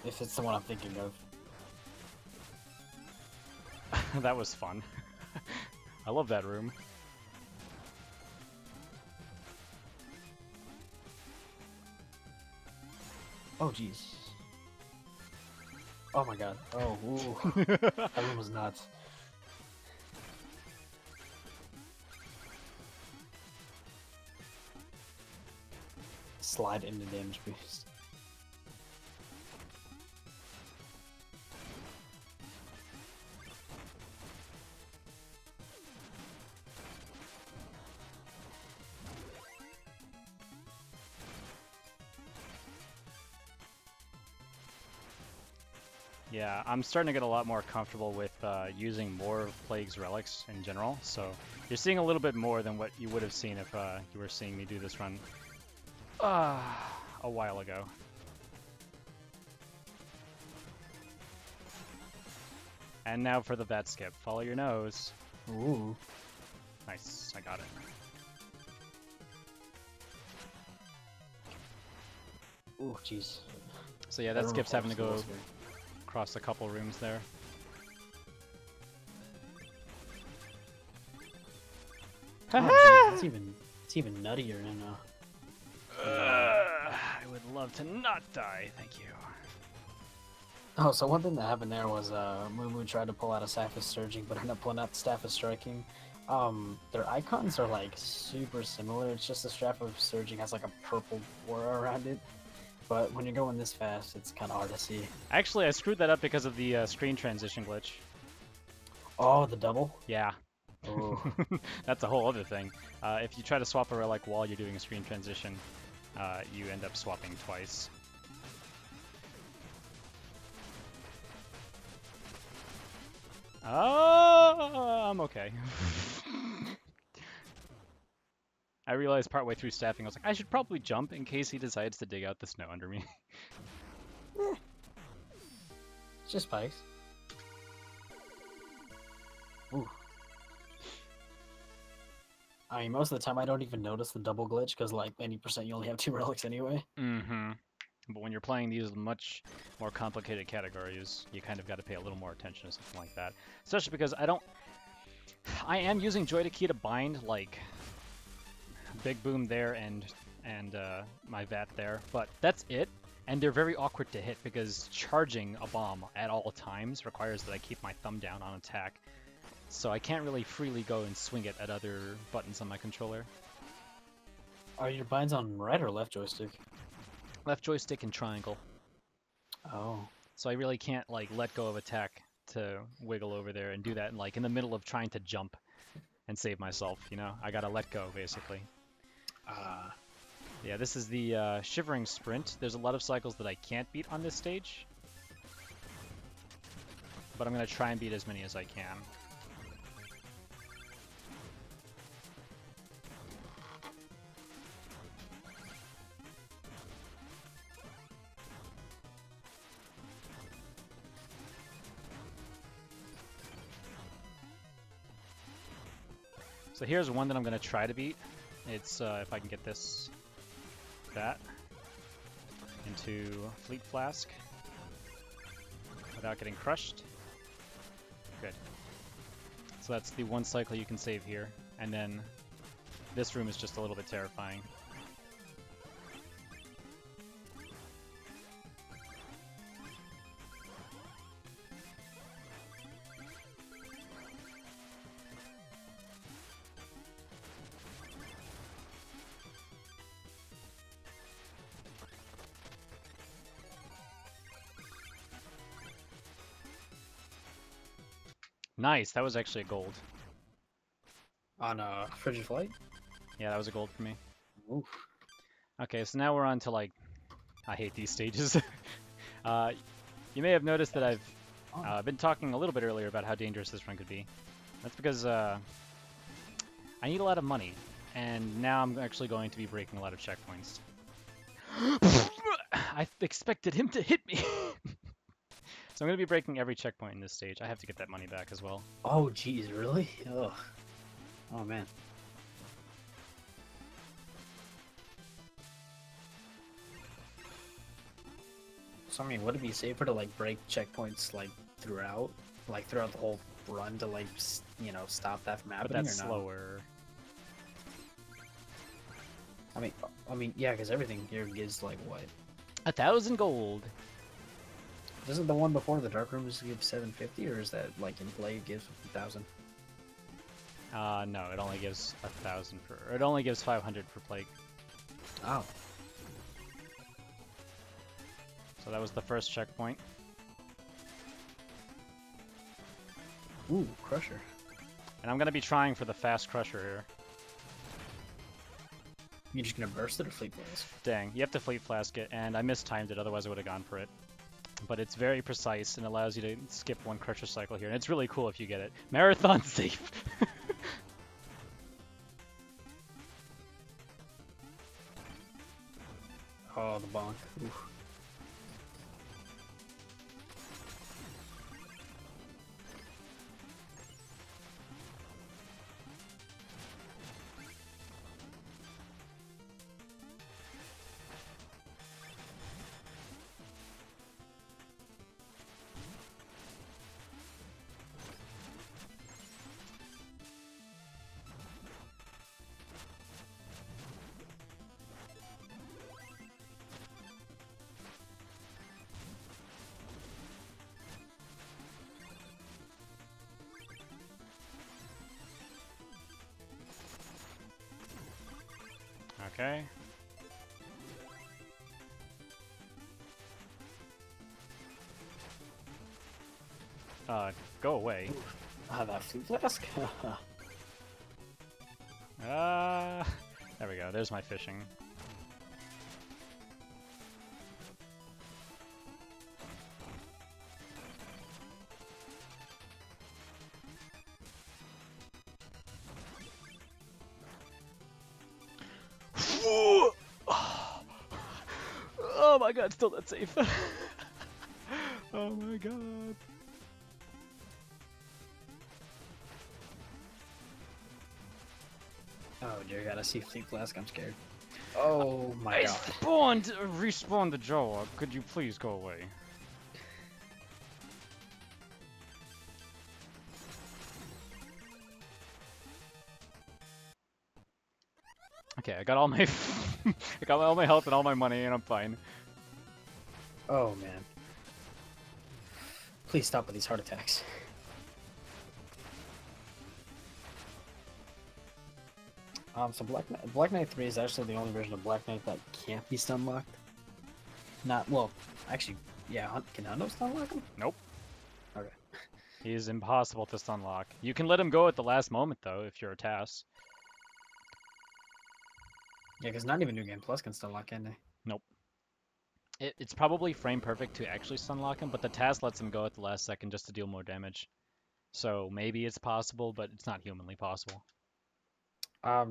If it's the one I'm thinking of. That was fun. I love that room. Oh jeez. Oh my god. Oh, ooh. That room was nuts. Slide into damage boost. Yeah, I'm starting to get a lot more comfortable with using more of Plague's relics in general, so you're seeing a little bit more than what you would have seen if you were seeing me do this run a while ago. And now for the vet skip. Follow your nose. Ooh. Nice, I got it. Ooh, jeez. So yeah, that skip's having to go across a couple rooms there. Oh, geez, it's even nuttier now. I would love to not die, thank you. Oh, so one thing that happened there was Moo tried to pull out a Staff of Surging, but ended up pulling out the Staff of Striking. Their icons are like super similar. It's just the Staff of Surging has like a purple aura around it. But when you're going this fast, it's kind of hard to see. Actually, I screwed that up because of the screen transition glitch. Oh, the double? Yeah. Oh. That's a whole other thing. If you try to swap a relic while you're doing a screen transition, you end up swapping twice. Oh, I'm okay. I realized partway through staffing, I was like, I should probably jump in case he decides to dig out the snow under me. It's just spikes. Ooh. I mean, most of the time I don't even notice the double glitch because like 90% you only have 2 relics anyway. Mm-hmm. But when you're playing these much more complicated categories, you kind of got to pay a little more attention to something like that. Especially because I am using Joy to Key to bind like Big Boom there and my Vat there, but that's it. And they're very awkward to hit because charging a bomb at all times requires that I keep my thumb down on attack. So I can't really freely go and swing it at other buttons on my controller. Are your binds on right or left joystick? Left joystick and triangle. Oh. So I really can't like let go of attack to wiggle over there and do that like in the middle of trying to jump and save myself, you know? I gotta let go, basically. Yeah, this is the Shivering Sprint. There's a lot of cycles that I can't beat on this stage. But I'm gonna try and beat as many as I can. So here's one that I'm going to try to beat. It's, if I can get that into Fleet Flask without getting crushed. Good. So that's the one cycle you can save here. And then this room is just a little bit terrifying. Nice, that was actually a gold. On Frigid Flight? Yeah, that was a gold for me. Oof. Okay, so now we're on to like, I hate these stages. You may have noticed that I've been talking a little bit earlier about how dangerous this run could be. That's because I need a lot of money, and now I'm actually going to be breaking a lot of checkpoints. I expected him to hit me! So I'm going to be breaking every checkpoint in this stage. I have to get that money back as well. Oh, geez, really? Ugh. Oh, man. So, I mean, would it be safer to, like, break checkpoints, like, throughout the whole run to, like, you know, stop that from happening, But that's or slower. I mean, yeah, because everything here gives, like, what? 1,000 gold! Doesn't the one before the Dark Room just give 750, or is that, like, in play it gives 1,000? No, it only gives 1,000 for... Or it only gives 500 for Plague. Oh. So that was the first checkpoint. Ooh, Crusher. And I'm going to be trying for the fast Crusher here. You're just gonna burst it or Fleet Flask? Dang, you have to Fleet Flask it, and I mistimed it, otherwise I would have gone for it. But it's very precise and allows you to skip one Crusher cycle here, and it's really cool if you get it. Marathon safe! Oh, the bonk. Oof. Okay. Go away. Ah, that Fleet Flask? There we go, there's my fishing. Oh my god, still not safe. Oh my god. Oh dear God, I see Fleet Flask. I'm scared. Oh my I God. respawned the Jawa. Could you please go away? Okay, I got all my I got all my health and all my money, and I'm fine. Oh man. Please stop with these heart attacks. So Black Knight 3 is actually the only version of Black Knight that can't be stun locked. Not well, actually, yeah. Can Hundo stun lock him? Nope. Okay. He is impossible to stun lock. You can let him go at the last moment though, if you're a TAS. Yeah, because not even New Game Plus can stun lock, can they? Nope. It's probably frame perfect to actually stun lock him, but the TAS lets him go at the last second just to deal more damage. So maybe it's possible, but it's not humanly possible.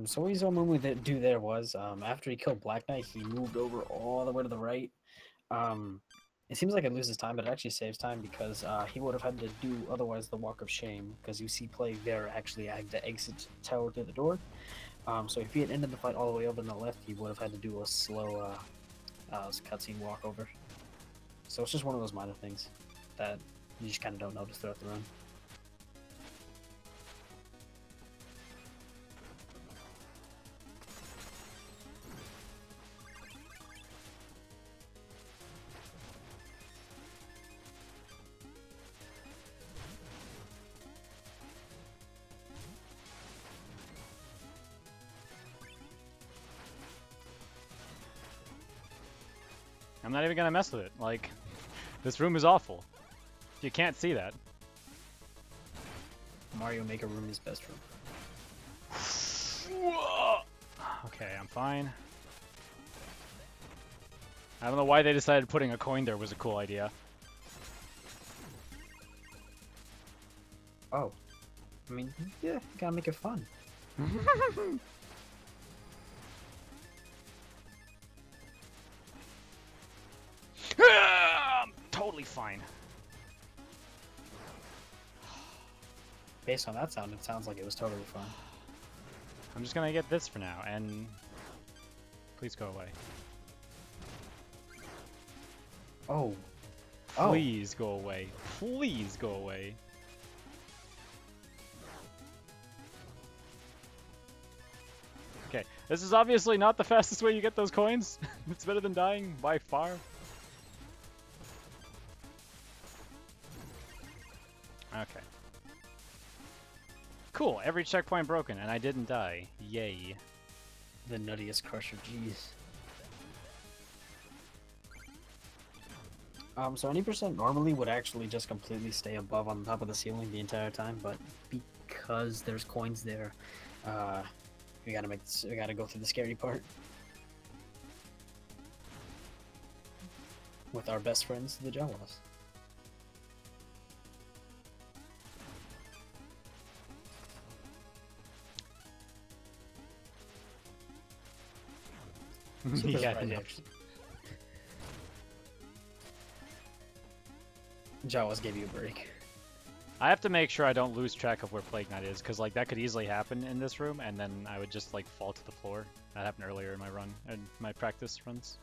So what you saw MooMoo do there was, after he killed Black Knight, he moved over all the way to the right. It seems like it loses time, but it actually saves time because he would have had to do otherwise the Walk of Shame, because you see Plague there actually had to exit tower to the door. So if he had ended the fight all the way over on the left, he would have had to do a slow cutscene walkover. So it's just one of those minor things that you just kind of don't notice throughout the run. I'm not even gonna mess with it. Like, this room is awful. You can't see that. Mario Maker room is best room. Okay, I'm fine. I don't know why they decided putting a coin there was a cool idea. Oh. I mean, yeah, you gotta make it fun. I'm totally fine. Based on that sound, it sounds like it was totally fun. I'm just gonna get this for now, and please go away. Oh. Please go away. Please go away. Okay, this is obviously not the fastest way you get those coins. It's better than dying by far. Okay. Cool, every checkpoint broken, and I didn't die. Yay. The nuttiest crusher, jeez. So any percent normally would actually just completely stay above on top of the ceiling the entire time, but because there's coins there, we gotta go through the scary part. With our best friends, the Jawas. Yeah, no. Jawas gave you a break. I have to make sure I don't lose track of where Plague Knight is, because like that could easily happen in this room, and then I would just like fall to the floor. That happened earlier in my run, in my practice runs.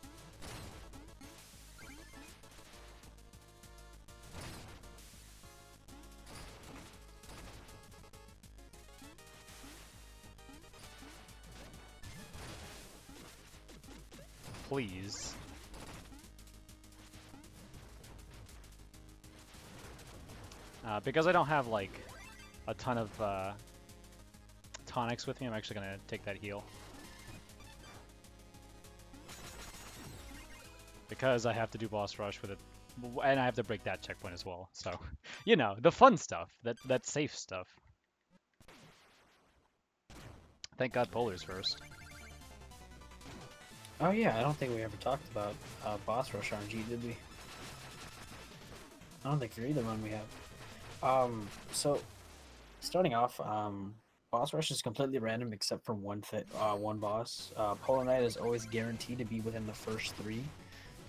Please. Because I don't have like a ton of tonics with me, I'm actually gonna take that heal. Because I have to do boss rush with it, and I have to break that checkpoint as well. So, you know, the fun stuff, that safe stuff. Thank God Polar's first. Oh yeah, I don't think we ever talked about boss rush RNG, did we? I don't think for either one we have. So starting off, boss rush is completely random except for one boss. Polar Knight is always guaranteed to be within the first 3,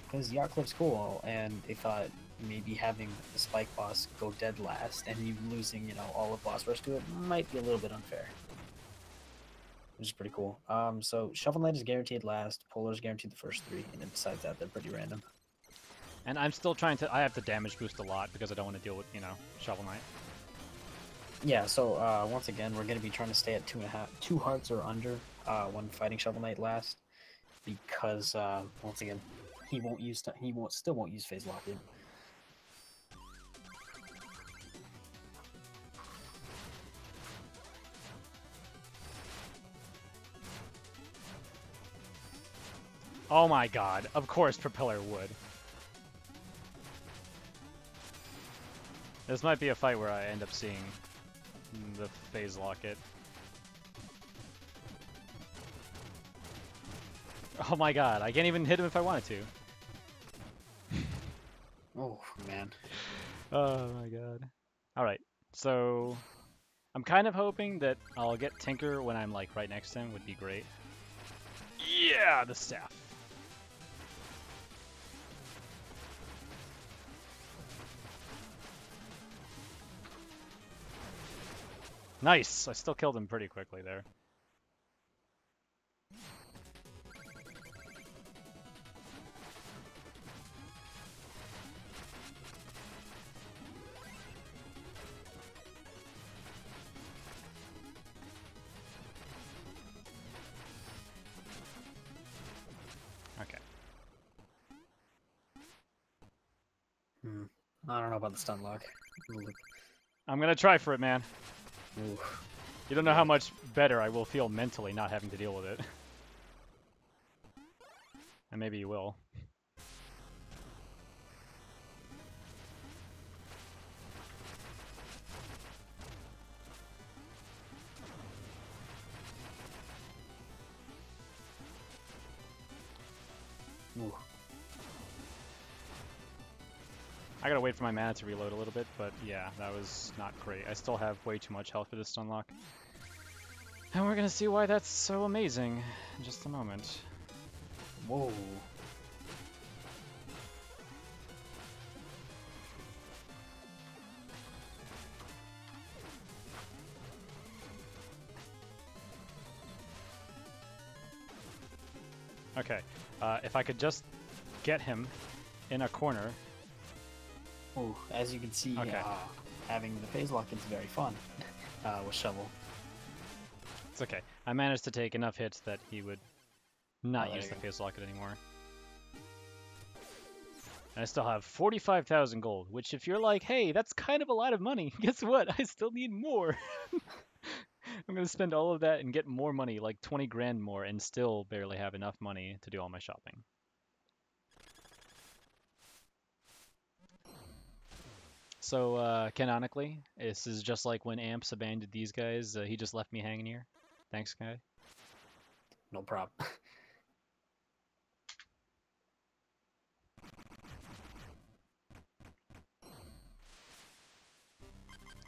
because Yacht Cliff's cool, and they thought maybe having the spike boss go dead last and you losing, all of boss rush to it might be a little bit unfair. which is pretty cool. So Shovel Knight is guaranteed last, Polar is guaranteed the first 3, and then besides that, they're pretty random. And I'm still trying to. I have to damage boost a lot because I don't want to deal with, you know, Shovel Knight. Yeah, so once again, we're going to be trying to stay at 2 hearts or under when fighting Shovel Knight last, because once again, he still won't use Phase Lock-In. Oh my god, of course Propeller would. This might be a fight where I end up seeing the phase lock it. Oh my god, I can't even hit him if I wanted to. Oh, man. Oh my god. Alright, so I'm kind of hoping that I'll get Tinker when I'm like right next to him would be great. Yeah, the staff. Nice! I still killed him pretty quickly there. Okay. I don't know about the stun lock. I'm gonna try for it, man. Ooh. You don't know how much better I will feel mentally not having to deal with it. And maybe you will. Ooh. I gotta wait for my mana to reload a little bit, but yeah, that was not great. I still have way too much health for this stun lock. And we're gonna see why that's so amazing in just a moment. Whoa. Okay, if I could just get him in a corner. Oh, as you can see, Okay. having the phase lock is very fun with Shovel. It's okay. I managed to take enough hits that he would not there use you the go. phase locket anymore. And I still have 45,000 gold, which if you're like, hey, that's kind of a lot of money, guess what? I still need more. I'm going to spend all of that and get more money, like 20 grand more, and still barely have enough money to do all my shopping. So, canonically, this is just like when Amps abandoned these guys. He just left me hanging here. Thanks, guy. No problem.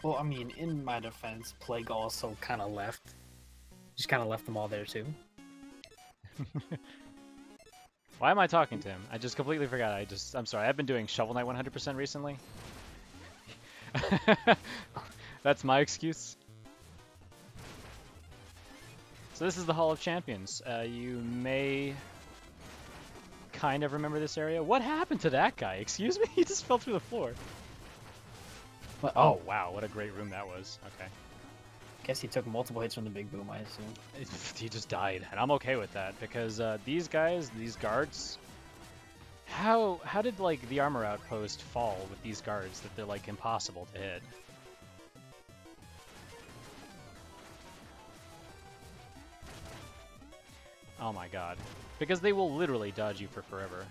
Well, I mean, in my defense, Plague also kind of left. Just kind of left them all there, too. Why am I talking to him? I just completely forgot. I'm sorry. I've been doing Shovel Knight 100% recently. That's my excuse. So this is the Hall of Champions. You may kind of remember this area. What happened to that guy? Excuse me? He just fell through the floor. But, Oh, wow. What a great room that was. Okay. Guess he took multiple hits from the big boom, I assume. He just died, and I'm okay with that because these guys, these guards, how did like the armor outpost fall with these guards that they're like impossible to hit? Oh my god, because they will literally dodge you for forever.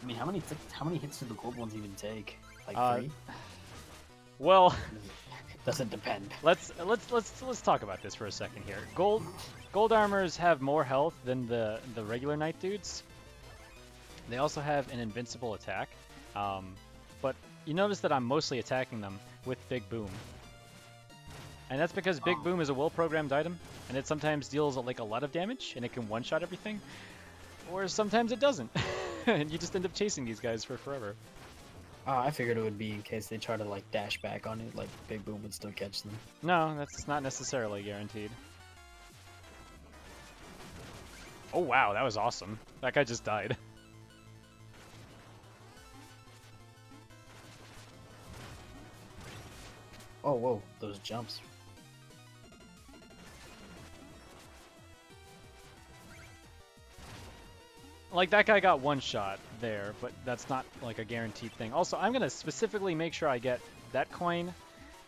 I mean, how many hits did the gold ones even take? Like 3? Well, Doesn't depend. let's talk about this for a second here. Gold armors have more health than the regular knight dudes. They also have an invincible attack, but you notice that I'm mostly attacking them with Big Boom. And that's because Big Boom is a well-programmed item, and it sometimes deals like a lot of damage, and it can one-shot everything, or sometimes it doesn't, and you just end up chasing these guys for forever. I figured it would be in case they try to like dash back on it, like Big Boom would still catch them. No, that's not necessarily guaranteed. Oh wow, that was awesome. That guy just died. Oh, whoa, those jumps. Like, that guy got one shot there, but that's not, like, a guaranteed thing. Also, I'm going to specifically make sure I get that coin,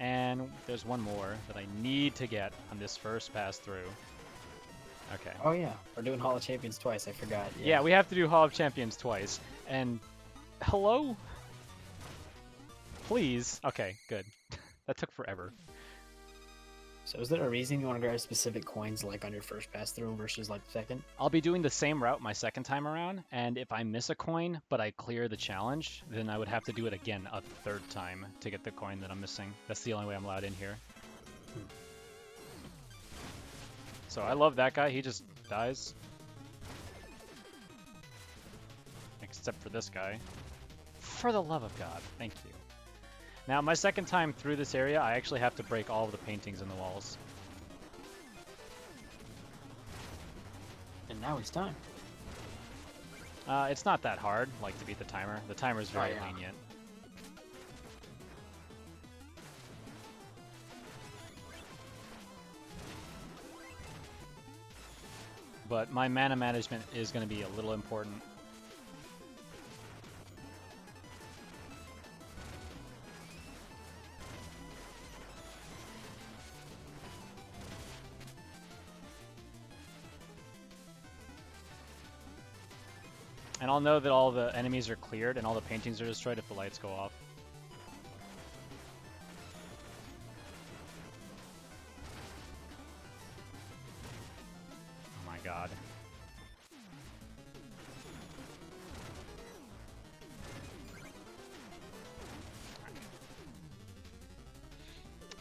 and there's one more that I need to get on this first pass through. Okay. Oh, yeah, we're doing Hall of Champions twice, I forgot. Yeah, we have to do Hall of Champions twice. And, hello? Please? Okay, good. That took forever. So is there a reason you want to grab specific coins like on your first pass through versus like the second? I'll be doing the same route my second time around, and if I miss a coin, but I clear the challenge, then I would have to do it again a third time to get the coin that I'm missing. That's the only way I'm allowed in here. So I love that guy, he just dies. Except for this guy. For the love of God, thank you. Now, my second time through this area, I actually have to break all of the paintings in the walls. And now it's time. It's not that hard, like, to beat the timer. The timer is very yeah. lenient. But my mana management is going to be a little important. And I'll know that all the enemies are cleared and all the paintings are destroyed if the lights go off. Oh my god.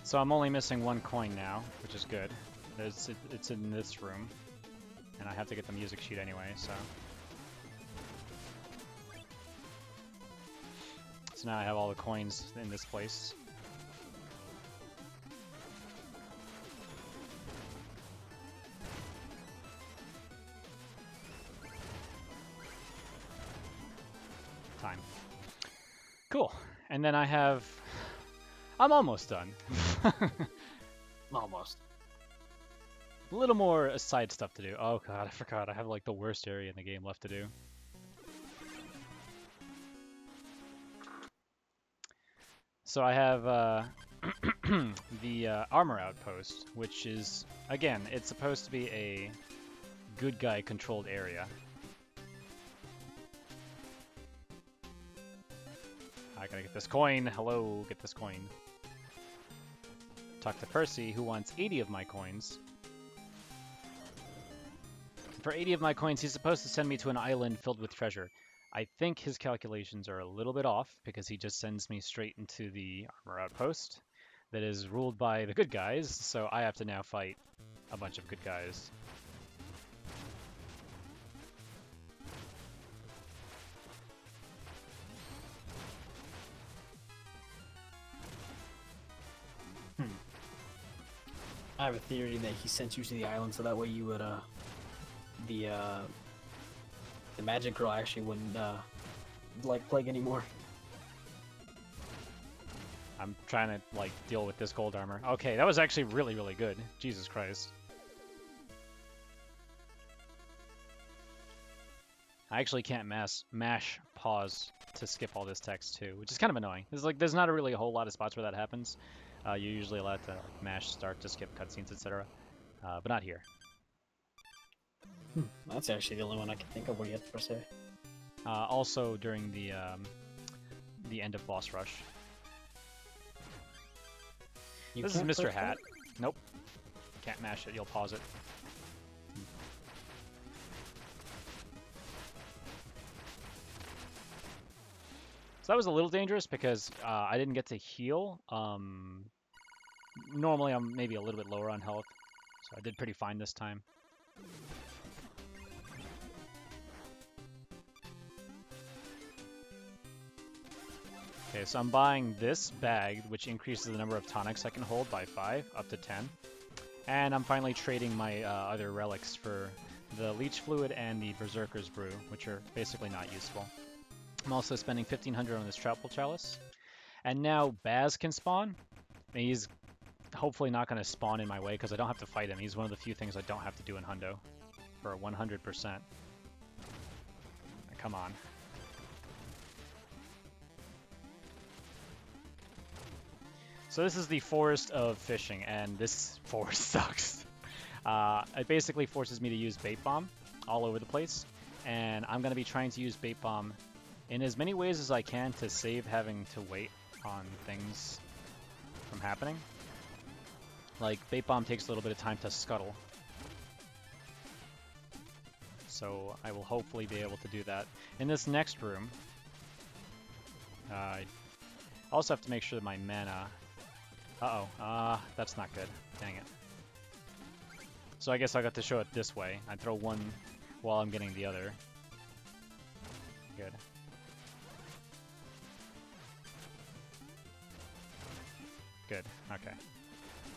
So I'm only missing one coin now, which is good. It's in this room. And I have to get the music sheet anyway, so... So now I have all the coins in this place. Time. Cool. And then I have... I'm almost done. Almost. A little more side stuff to do. Oh god, I forgot. I have like the worst area in the game left to do. So I have the armor outpost, which is, again, it's supposed to be a good guy controlled area. I gotta get this coin. Hello, get this coin. Talk to Percy, who wants 80 of my coins. For 80 of my coins, he's supposed to send me to an island filled with treasure. I think his calculations are a little bit off because he just sends me straight into the armor outpost that is ruled by the good guys, so I have to now fight a bunch of good guys. I have a theory that he sent you to the island so that way you would the magic girl actually wouldn't like plague anymore. I'm trying to like deal with this gold armor. Okay, that was actually really, really good. Jesus Christ. I actually can't mash pause to skip all this text too, which is kind of annoying. There's not really a whole lot of spots where that happens. You're usually allowed to like, mash start to skip cutscenes, etc. But not here. That's actually the only one I can think of where you have to press A. Also during the end of boss rush. This is Mr. Hat. Nope. Can't mash it. You'll pause it. So that was a little dangerous because I didn't get to heal. Normally I'm maybe a little bit lower on health, so I did pretty fine this time. Okay, so I'm buying this bag, which increases the number of tonics I can hold by 5, up to 10. And I'm finally trading my other relics for the Leech Fluid and the Berserker's Brew, which are basically not useful. I'm also spending 1500 on this Troutful Chalice. And now Baz can spawn. And he's hopefully not going to spawn in my way because I don't have to fight him. He's one of the few things I don't have to do in Hundo for 100%. Come on. So this is the Forest of Fishing, and this forest sucks. It basically forces me to use Bait Bomb all over the place, and I'm going to be trying to use Bait Bomb in as many ways as I can to save having to wait on things from happening. Like, Bait Bomb takes a little bit of time to scuttle. So I will hopefully be able to do that. In this next room, I also have to make sure that my mana... that's not good. Dang it. So I guess I got to show it this way. I throw one while I'm getting the other. Good. Good, okay.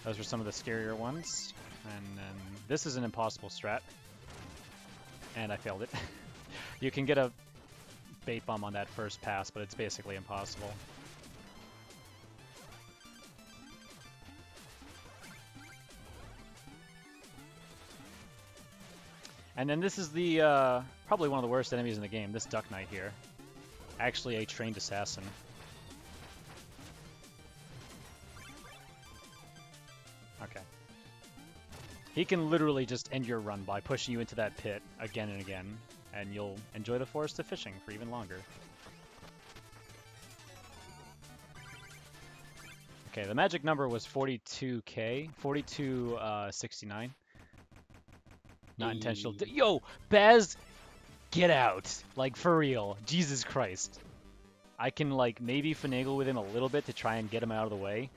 Those were some of the scarier ones. And then this is an impossible strat. And I failed it. You can get a Bait Bomb on that first pass, but it's basically impossible. And then this is the, probably one of the worst enemies in the game, this Duck Knight here. Actually a trained assassin. Okay. He can literally just end your run by pushing you into that pit again and again, and you'll enjoy the Forest of Fishing for even longer. Okay, the magic number was 42k, 4269. Not intentional. Yo, Baz, get out! Like, for real. Jesus Christ. I can, like, maybe finagle with him a little bit to try and get him out of the way.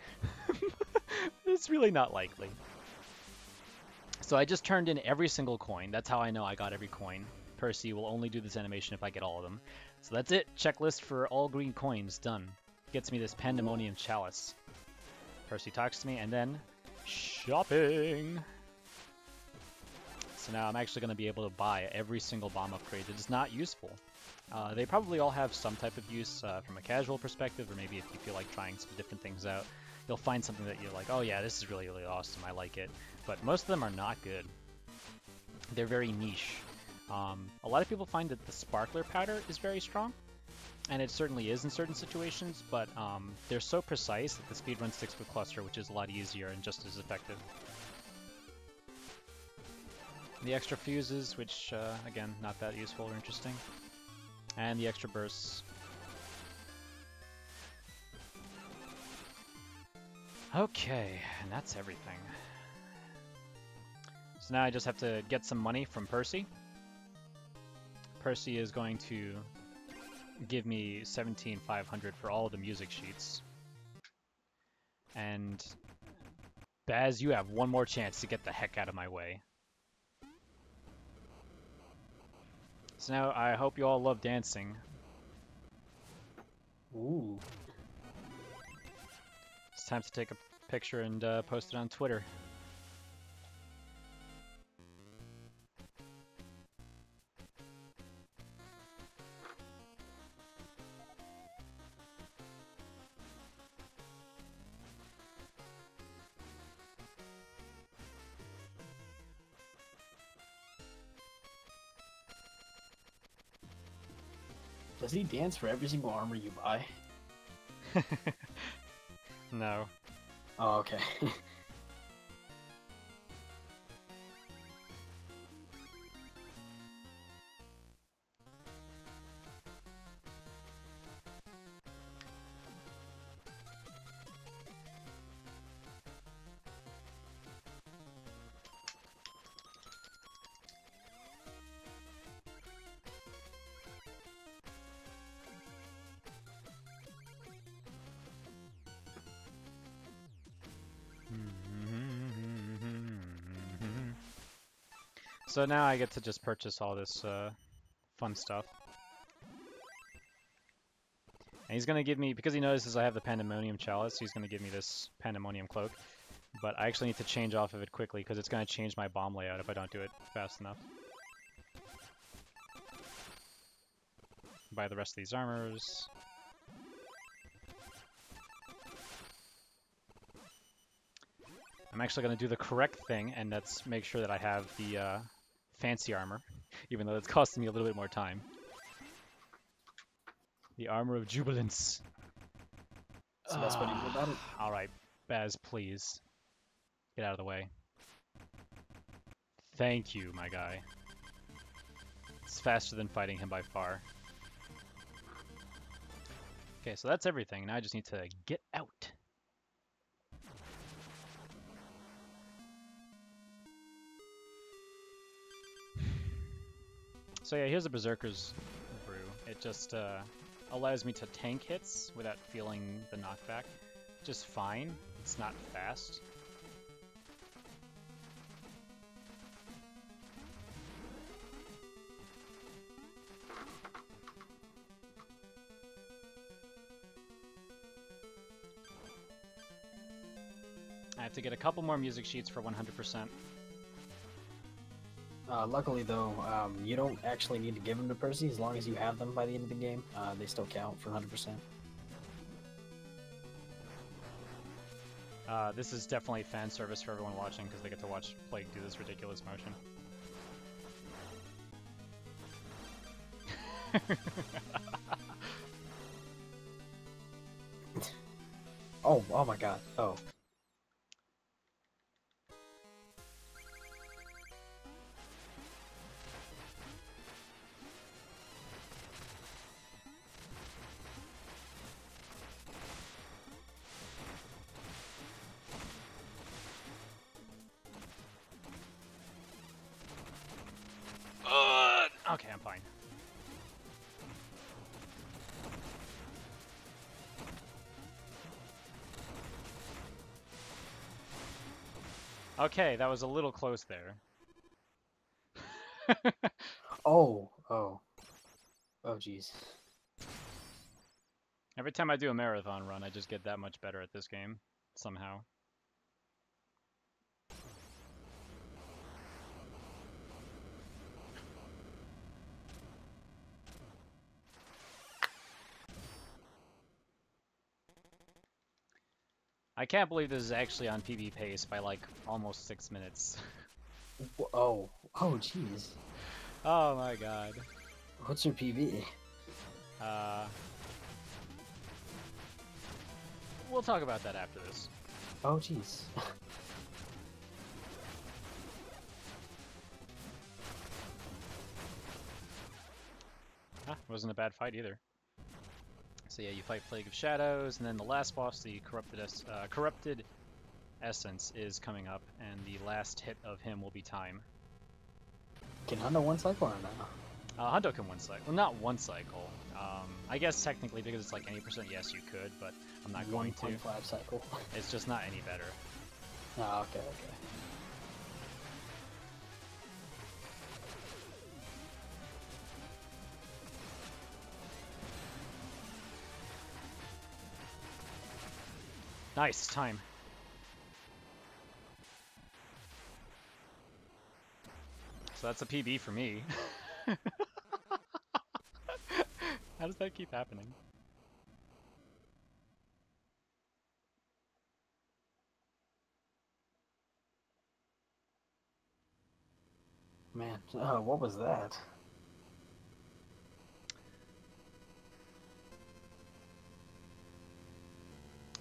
It's really not likely. So I just turned in every single coin. That's how I know I got every coin. Percy will only do this animation if I get all of them. So that's it. Checklist for all green coins done. Gets me this Pandemonium Chalice. Percy talks to me, and then shopping. So now I'm actually going to be able to buy every single bomb upgrade that is not useful. They probably all have some type of use from a casual perspective, or maybe if you feel like trying some different things out, you'll find something that you're like, oh yeah, this is really, really awesome, I like it. But most of them are not good. They're very niche. A lot of people find that the Sparkler Powder is very strong, and it certainly is in certain situations, but they're so precise that the speedrun sticks with Cluster, which is a lot easier and just as effective. The extra fuses, which, again, not that useful or interesting. And the extra bursts. Okay, and that's everything. So now I just have to get some money from Percy. Percy is going to give me 17,500 for all of the music sheets. And Baz, you have one more chance to get the heck out of my way. So now I hope you all love dancing. Ooh. It's time to take a picture and post it on Twitter. Does he dance for every single armor you buy? No. Oh, okay. So now I get to just purchase all this fun stuff. And he's going to give me, because he notices I have the Pandemonium Chalice, he's going to give me this Pandemonium Cloak. But I actually need to change off of it quickly, because it's going to change my bomb layout if I don't do it fast enough. Buy the rest of these armors. I'm actually going to do the correct thing, and that's make sure that I have the fancy armor, even though it's costing me a little bit more time. The Armor of Jubilance. That's the best way to go about it. Alright, Baz, please. Get out of the way. Thank you, my guy. It's faster than fighting him by far. Okay, so that's everything. Now I just need to get out. So yeah, here's the Berserker's Brew. It just allows me to tank hits without feeling the knockback. Just fine. It's not fast. I have to get a couple more music sheets for 100%. Luckily, though, you don't actually need to give them to Percy as long as you have them by the end of the game. They still count for 100%. This is definitely fan service for everyone watching because they get to watch Plague do this ridiculous motion. Oh my god. Oh. Okay, I'm fine. Okay, that was a little close there. Oh jeez. Every time I do a marathon run, I just get that much better at this game, somehow. I can't believe this is actually on PB pace by like almost 6 minutes. Oh jeez. Oh my god. What's your PB? We'll talk about that after this. Oh jeez. Wasn't a bad fight either. So yeah, you fight Plague of Shadows, and then the last boss, the Corrupted Essence, is coming up, and the last hit of him will be Time. Can Hundo one cycle or no? Hundo can one cycle. Well, not one cycle. I guess technically, because it's like any percent, yes, you could, but I'm not going to. 1.5 cycle. It's just not any better. Oh, okay. Nice, Time. So that's a PB for me. How does that keep happening? Man, what was that?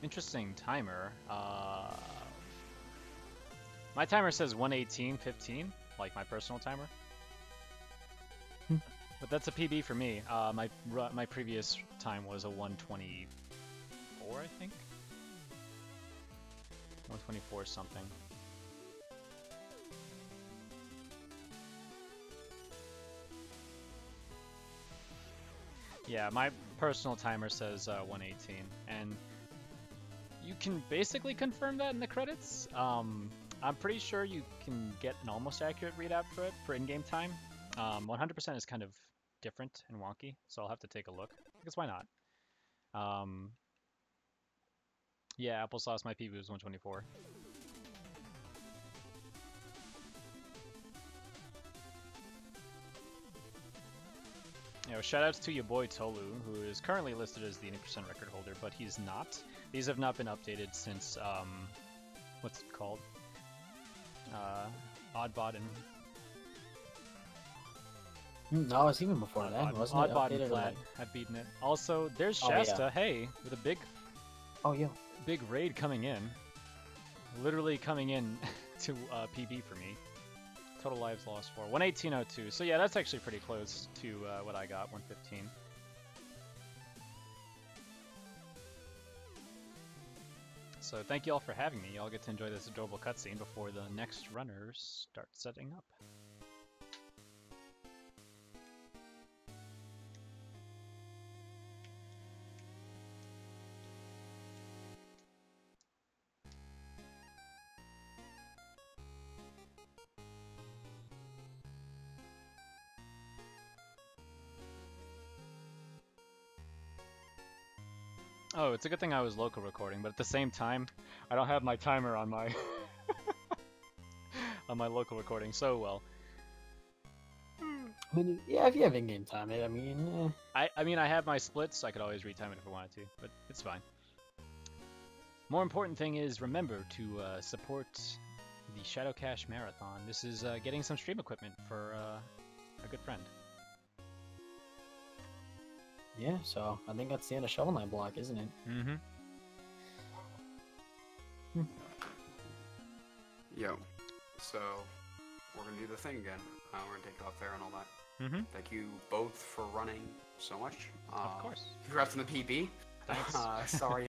Interesting timer. My timer says 1:18:15, like my personal timer. But that's a PB for me. My previous time was a 1:24, I think. 1:24 something. Yeah, my personal timer says 1:18, and you can basically confirm that in the credits. I'm pretty sure you can get an almost accurate readout for it for in-game time. 100% is kind of different and wonky, so I'll have to take a look. Because why not? Yeah, applesauce, my PB was 1:24. You know, shoutouts to your boy Tolu, who is currently listed as the 80% record holder, but he's not. These have not been updated since, what's it called? Oddbot and... No, it's even before that, wasn't it? Oddbot and Flat have beaten it. Also, there's Shasta, hey, with a big raid coming in. Literally coming in to PB for me. Total lives lost for 118.02. So yeah, that's actually pretty close to what I got, 115. So thank you all for having me. Y'all get to enjoy this adorable cutscene before the next runners start setting up. Oh, it's a good thing I was local recording, but at the same time, I don't have my timer on my on my local recording so well. I mean, yeah, if you have in-game time, I mean, I mean, I have my splits, so I could always retime it if I wanted to, but it's fine. More important thing is, remember to support the ShadowCash Marathon. This is getting some stream equipment for a good friend. Yeah, so I think that's the end of Shovel Knight block, isn't it? Mm-hmm. Yo, so we're gonna do the thing again. We're gonna take it off there and all that. Mm-hmm. Thank you both for running so much. Of course. Congrats on the PB. Thanks. Sorry